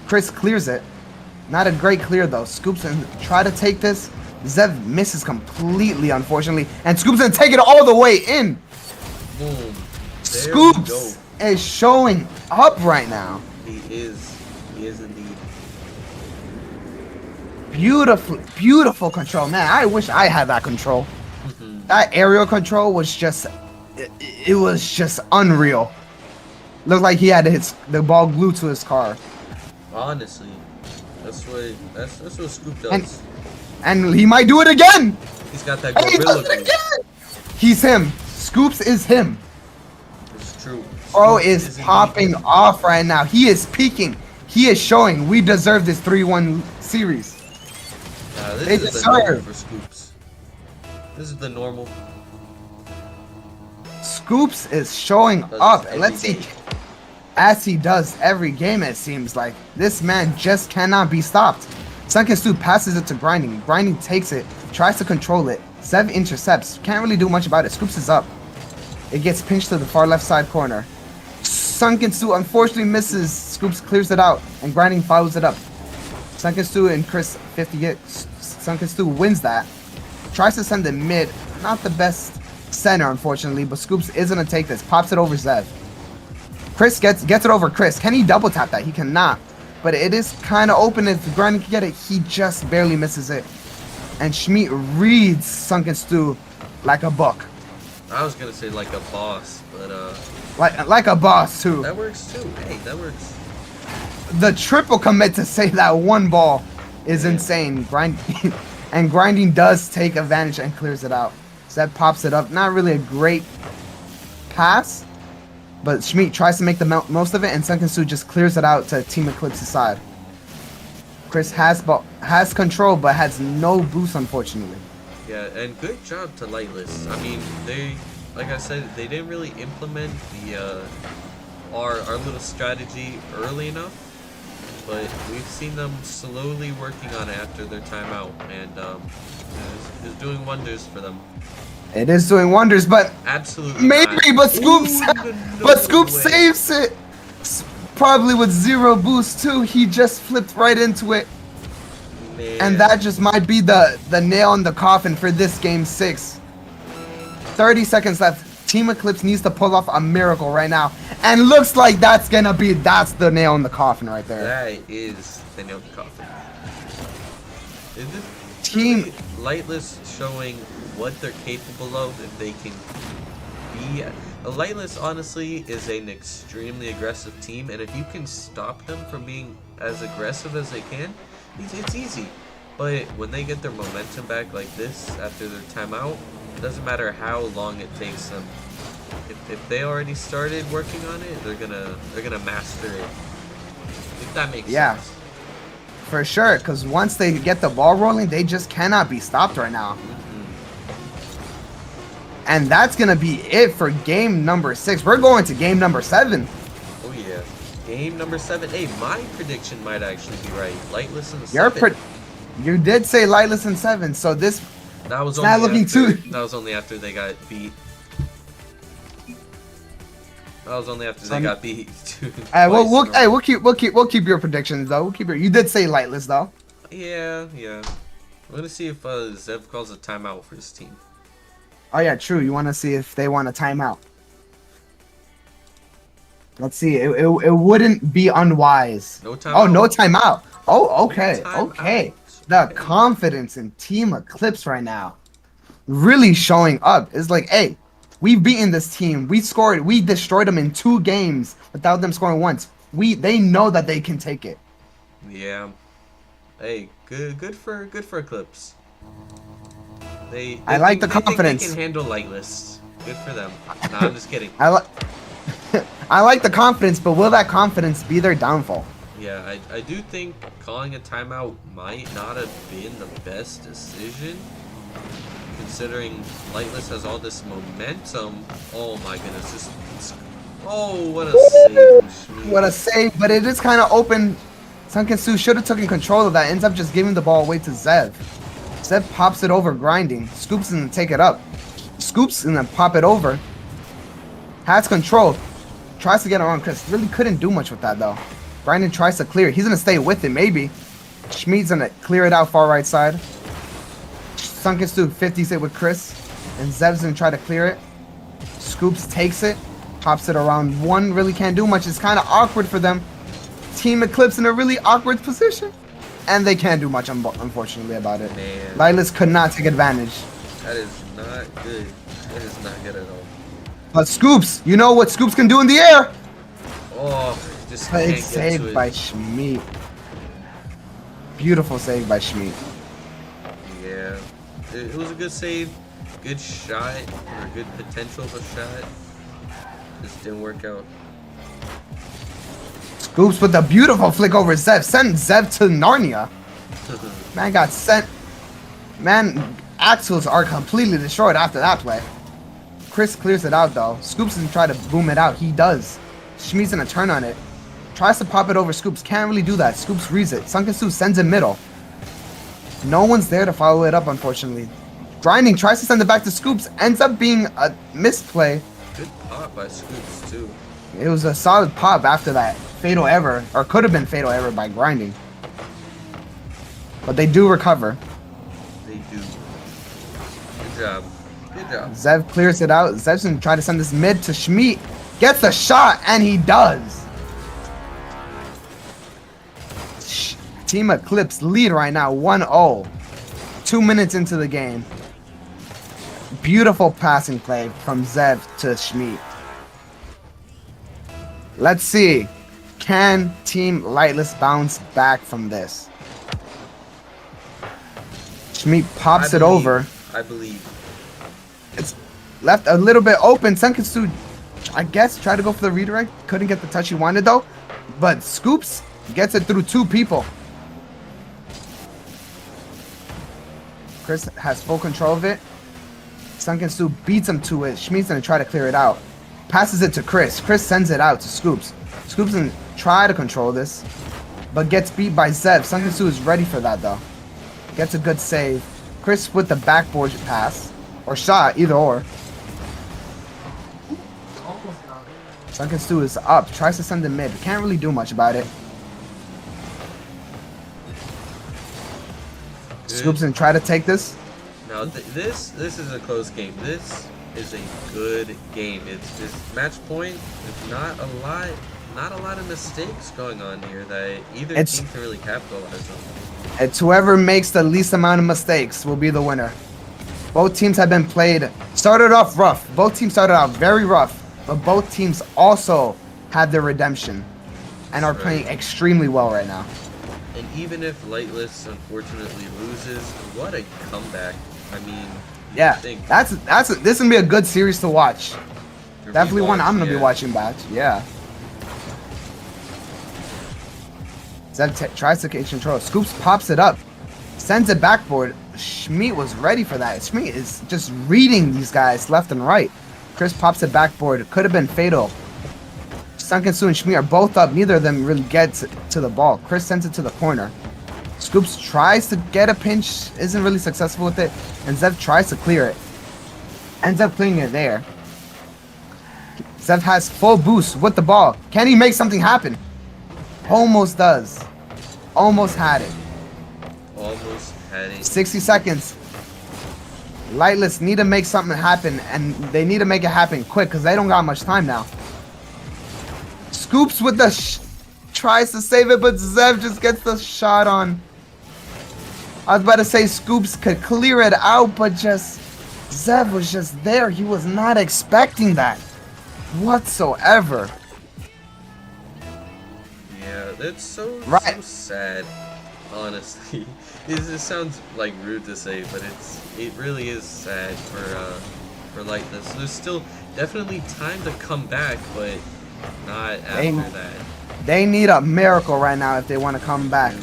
Chris clears it. Not a great clear though. Scoops and try to take this. Zev misses completely, unfortunately. And Scoops and take it all the way in. Boom. There we Scoops is showing up right now. He is. He is indeed. Beautiful control. Man, I wish I had that control. That aerial control was just, it was just unreal. Looked like he had the ball glued to his car. Honestly, that's what Scoop does. And he might do it again. He's got that And he gorilla does it glue. again. He's him. Scoops is him. It's true. Bro Scoop is indeed popping him. off right now. He is peaking. He is showing we deserve this 3-1 series. This They is the normal deserve. for Scoops. This is the normal. Scoops is showing Does up. every Let's see. game. As he does every game, it seems like. This man just cannot be stopped. Sunken Stu passes it to Grinding. Grinding takes it, tries to control it. Zev intercepts. Can't really do much about it. Scoops is up. It gets pinched to the far left side corner. Sunken Stu unfortunately misses. Scoops clears it out, and Grinding follows it up. Sunken Stu and Chris 58. Sunken Stu wins that. Tries to send it mid. Not the best center, unfortunately, but Scoops is going to take this. Pops it over Zev. Chris gets it over Chris. Can he double tap that? He cannot. But it is kind of open. If Grinding can get it, he just barely misses it. And Schmidt reads Sunken Stew like a book. I was gonna say like a boss, but Like a boss too. that works too. Hey, that works. The triple commit to save that one ball is insane. And Grinding does take advantage and clears it out. Zeb pops it up. Not really a great pass, but Schmidt tries to make the most of it, and Sunken Stew just clears it out to Team Eclipse's side. Chris has control, but has no boost, unfortunately. Yeah, and good job to Lightless. I mean, they, like I said, they didn't really implement the our little strategy early enough, but we've seen them slowly working on it after their timeout, and it's doing wonders for them. It is doing wonders, but Absolutely maybe, not. but Scoops, Ooh, no but Scoops way. saves it. Probably with zero boost too. He just flipped right into it. Man. And that just might be the nail in the coffin for this game 6. 30 seconds left. Team Eclipse needs to pull off a miracle right now. And looks like that's the nail in the coffin right there. That is the nail in the coffin. Is this Team really Lightless showing what they're capable of if they can be... Lightless, honestly, is an extremely aggressive team, and if you can stop them from being as aggressive as they can, it's easy. But when they get their momentum back like this after their timeout, it doesn't matter how long it takes them. If they already started working on it, they're gonna master it. If that makes sense. For sure, because once they get the ball rolling, they just cannot be stopped right now. And that's going to be it for game number 6. We're going to game number 7. Oh, yeah. Game number 7. Hey, my prediction might actually be right. Lightless in 7. You did say Lightless in 7, so this... That was not looking too... That was only after they got beat. That was only after they got beat. We'll keep your predictions though. You did say Lightless though. Yeah. I'm gonna see if Zev calls a timeout for his team. Oh yeah, true. You want to see if they want a timeout. Let's see. It wouldn't be unwise. No timeout. Oh, no timeout. Oh, okay. No Okay. timeout. The confidence in Team Eclipse right now really showing up. It's like, hey, we've beaten this team. We destroyed them in 2 games without them scoring once. They know that they can take it. Yeah. Hey, good for Eclipse. I like the confidence. They can handle Lightless. Good for them. Nah, I'm just kidding. I like the confidence, but will that confidence be their downfall? Yeah, I do think calling a timeout might not have been the best decision, considering Lightless has all this momentum. Oh my goodness, oh, what a save. What a save, but it is kind of open. Sunken Stew should have taken control of that. Ends up just giving the ball away to Zev. Zev pops it over Grinding. Scoops and take it up. Scoops and then pop it over. Has control. Tries to get around Chris. Really couldn't do much with that though. Grinding tries to clear. He's gonna stay with it maybe. Schmid's gonna clear it out far right side. Sunken Stew 50s it with Chris. And Zev's gonna try to clear it. Scoops takes it. Pops it around one. Really can't do much. It's kind of awkward for them. Team Eclipse in a really awkward position. And they can't do much, unfortunately, about it. Man. Lightless could not take advantage. That is not good. That is not good at all. But Scoops, you know what Scoops can do in the air? Oh, just can't It's get to saved it. by Schmidt. Beautiful save by Schmidt. Yeah. It was a good save. Good shot. Or a good potential of a shot. Just didn't work out. Scoops with a beautiful flick over Zev. Send Zev to Narnia. Man got sent. Man, axles are completely destroyed after that play. Chris clears it out though. Scoops doesn't try to boom it out. He does. Schmid's gonna turn on it. Tries to pop it over Scoops. Can't really do that. Scoops reads it. Sunken Stew sends it middle. No one's there to follow it up, unfortunately. Grinding tries to send it back to Scoops. Ends up being a misplay. Good pop by Scoops, too. It was a solid pop after that. Fatal error. Or could have been fatal error by Grinding. But they do recover. They do. Good job. Good job. Zev clears it out. Zev's gonna try to send this mid to Schmidt. Gets a shot, and he does. Team Eclipse lead right now, 1-0. 2 minutes into the game. Beautiful passing play from Zev to Schmid. Let's see. Can Team Lightless bounce back from this? Schmid pops it over. I believe. It's left a little bit open. Senketsu, I guess, tried to go for the redirect. Couldn't get the touch he wanted, though. But Scoops gets it through 2 people. Chris has full control of it. Senketsu beats him to it. Schmid's gonna try to clear it out. Passes it to Chris. Chris sends it out to Scoops. Scoops can try to control this, but gets beat by Zev. Senketsu is ready for that, though. Gets a good save. Chris with the backboard pass. Or shot, either or. Senketsu is up. Tries to send it mid. Can't really do much about it. Scoops and try to take this. Now this is a close game. This is a good game. It's match point. It's not a lot of mistakes going on here that either team can really capitalize on. It's whoever makes the least amount of mistakes will be the winner. Both teams have been started off rough. Both teams started out very rough, but both teams also had their redemption and are playing extremely well right now. And even if Lightless unfortunately loses, what a comeback. I mean, yeah, this is gonna be a good series to watch. Definitely one I'm gonna be watching back. Yeah. Zev tries to get control. Scoops pops it up, sends it backboard. Schmid was ready for that. Schmid is just reading these guys left and right. Chris pops it backboard. Could have been fatal. Senketsu and Schmid are both up. Neither of them really gets to the ball. Chris sends it to the corner. Scoops tries to get a pinch. Isn't really successful with it. And Zev tries to clear it. Ends up clearing it there. Zev has full boost with the ball. Can he make something happen? Almost does. Almost had it. Almost had it. 60 seconds. Lightless need to make something happen, and they need to make it happen quick because they don't got much time now. Scoops with the tries to save it, but Zev just gets the shot on. I was about to say Scoops could clear it out, but just Zev was just there. He was not expecting that whatsoever. Yeah, that's so sad. Honestly, this sounds like rude to say, but it really is sad for Lightless. There's still definitely time to come back, but not after that. They need a miracle right now if they want to come back.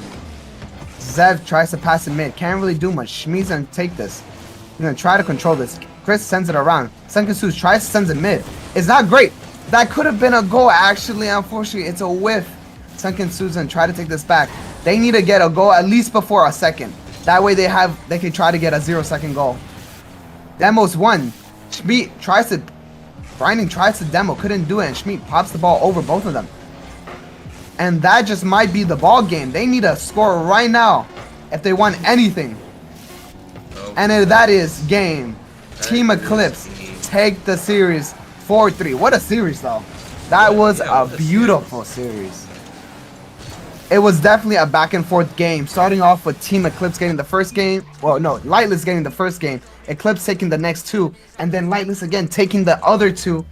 Zev tries to pass it mid. Can't really do much. Schmid's gonna take this. He's gonna try to control this. Chris sends it around. Senketsu tries to send it mid. It's not great. That could have been a goal, actually. Unfortunately, it's a whiff. Senketsu's gonna try to take this back. They need to get a goal at least before a second. That way they can try to get a 0-second goal. Demo's won. Schmid tries to demo, couldn't do it, and Schmid pops the ball over both of them. And that just might be the ball game. They need a score right now if they want anything. And that is game. Team Eclipse take the series 4-3. What a series, though. That was a beautiful series. It was definitely a back and forth game, starting off with Team Eclipse getting the first game. Well, no, Lightless getting the first game, Eclipse taking the next 2, and then Lightless again taking the other 2.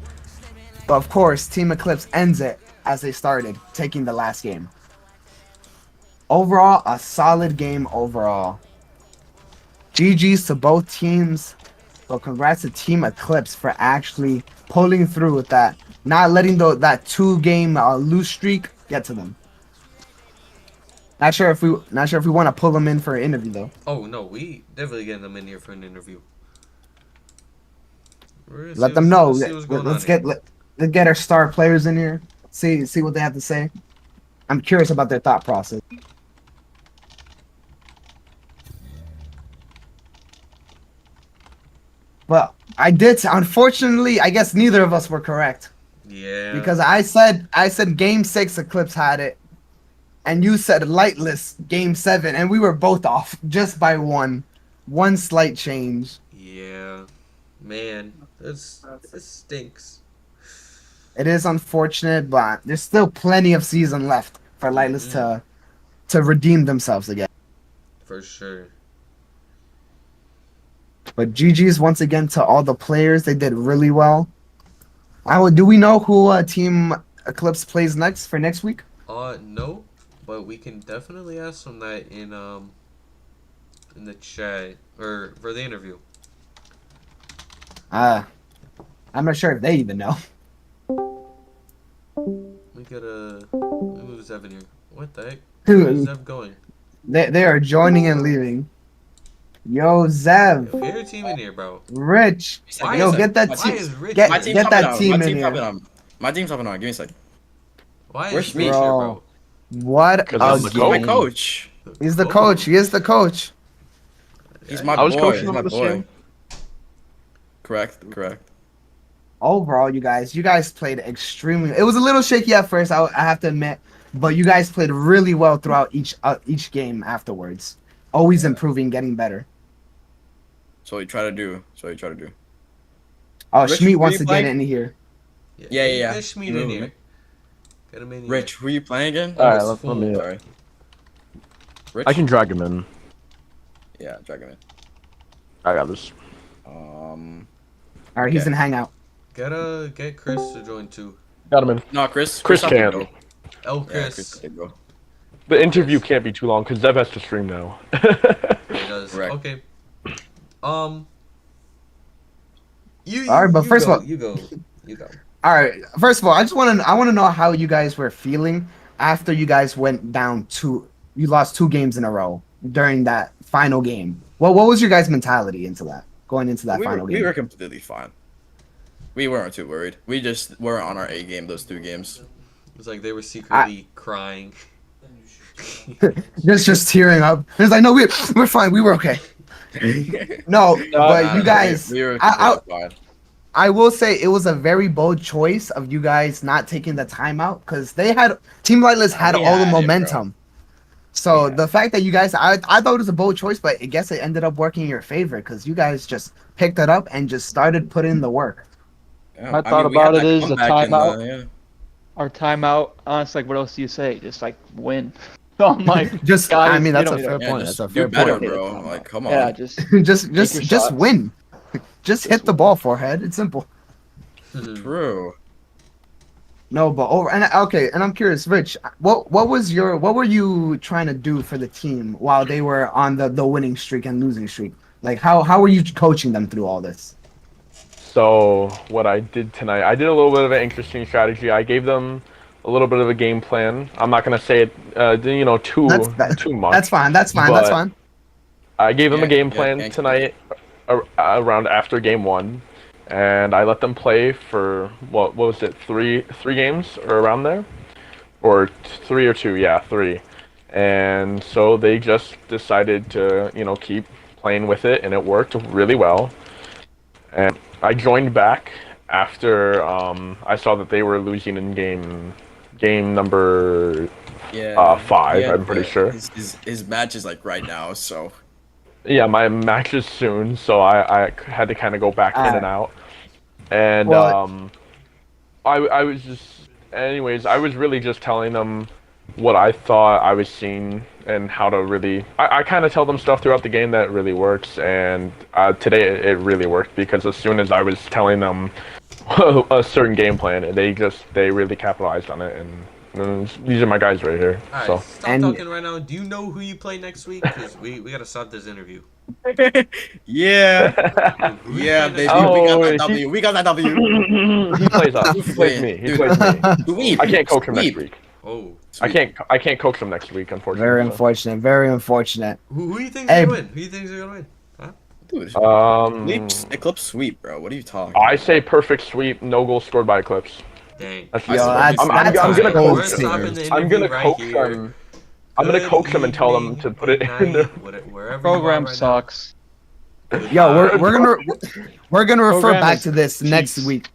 But of course, Team Eclipse ends it as they started, taking the last game. Overall, a solid game overall. GG's to both teams, but congrats to Team Eclipse for actually pulling through with that, not letting that 2-game lose streak get to them. Not sure if we want to pull them in for an interview though. Oh no, we definitely getting them in here for an interview. Let them know. Let's get our star players in here. See what they have to say. I'm curious about their thought process. But unfortunately, I guess neither of us were correct. Yeah. Because I said game 6 Eclipse had it. And you said Lightless game 7, and we were both off just by one slight change. Yeah, man, this stinks. It is unfortunate, but there's still plenty of season left for Lightless to redeem themselves again. For sure. But GG's once again to all the players. They did really well. Do we know who Team Eclipse plays next for next week? No, but we can definitely ask them that in the chat or for the interview. I'm not sure if they even know. We gotta move Zev in here. What the heck? Where's Zev going? They are joining and leaving. Yo, Zev. Yo, get your team in here, bro. Rich. Why Yo, is get that why team. is Rich Get, here? My team's get that hopping team on. My in team's here. hopping on. My team's hopping on. Give me a second. Why Where's is Rich Rich here, Bro. bro? What Because a I'm the He's my game. coach. He's the coach. He is the coach. He's my I was boy. coaching He's him my for the boy. stream. Correct. Overall, you guys played extremely. It was a little shaky at first, I have to admit, but you guys played really well throughout each game afterwards. Always improving, getting better. So what you try to do. Oh, Rich, Schmeat who wants you to playing? get in here. Yeah. Get Schmeed in Remove here. me. Get him in here. Rich, who you playing again? All right, it's let full. me- Sorry. Rich. I can drag him in. Yeah, drag him in. I got this. All right, he's Okay. in Hangout. Get Chris to join too. Got him in. No, Chris. Chris have to can. go. Oh, Yeah, Chris. Chris can go. The interview can't be too long because Zev has to stream now. He does. Correct. Okay. You. All right, but first of all- you go. All right, first of all, I want to know how you guys were feeling after you guys went down you lost 2 games in a row during that final game. What was your guys' mentality going into that final game? We were completely fine. We weren't too worried. We just weren't on our A game those 2 games. It was like they were secretly crying. just tearing up. It's like, no, we're fine. We were okay. No, but you guys, We were I fine. I will say it was a very bold choice of you guys not taking the timeout because Team Lightless had We all the had it, bro. momentum. So Yeah. the fact that you guys, I thought it was a bold choice, but I guess it ended up working in your favor because you guys just picked it up and just started putting in the work. Yeah, My thought we had about it that is a comeback in timeout. Our timeout, honestly, like, what else do you say? Just, like, win. I'm like, Just, guys, I mean, you that's a don't fair need Yeah, point. just That's a do fair better, point. bro. Like, come on. yeah, just just your shots. win. Just hit the ball, forehead. It's simple. True. No, but and I'm curious, Rich. What were you trying to do for the team while they were on the winning streak and losing streak? Like how were you coaching them through all this? So what I did tonight, I did a little bit of an interesting strategy. I gave them a little bit of a game plan. I'm not gonna say it, too much. That's fine. That's but fine. I gave them a Yeah, game yeah, plan thanks. tonight, around after game 1, and I let them play for what was it, three games or around there, or 3 or 2, yeah, 3, and so they just decided to keep playing with it, and it worked really well. And I joined back after I saw that they were losing in game number Yeah. 5. Yeah, I'm pretty sure. His match is like right now, so. Yeah, my match is soon, so I had to kind of go back in and out. And Well- I was just, anyways, I was really just telling them what I thought I was seeing and how to really. I kind of tell them stuff throughout the game that really works, and today it really worked because as soon as I was telling them a certain game plan, they really capitalized on it, and these are my guys right here. Alright, So. stop talking right now. Do you know who you play next week? Because we gotta stop this interview. Yeah. Who you Yeah, play baby. next week? We got Oh, that W. We got that W. He plays us. He plays me. He plays me. Sweep. I can't coach him next Sweep. week. Oh, I can't coach him next week, unfortunately. Very unfortunate. Very unfortunate. who do you think Hey. is gonna win? Who do you think is gonna win? Dude, Eclipse sweep, bro. What are you talking? I say perfect sweep, no goal scored by Eclipse. Dang. That's Yo, that's- I'm that's gonna a coach bold We're them. stopping the I'm interview gonna right coach here. them. I'm gonna Good coach them and tell them evening, to put it good in their. night, wherever you program are right sucks. now. Yo, we're Goodbye. we're gonna refer Program back is to this next cheats. week.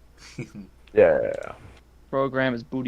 Yeah. Program is booty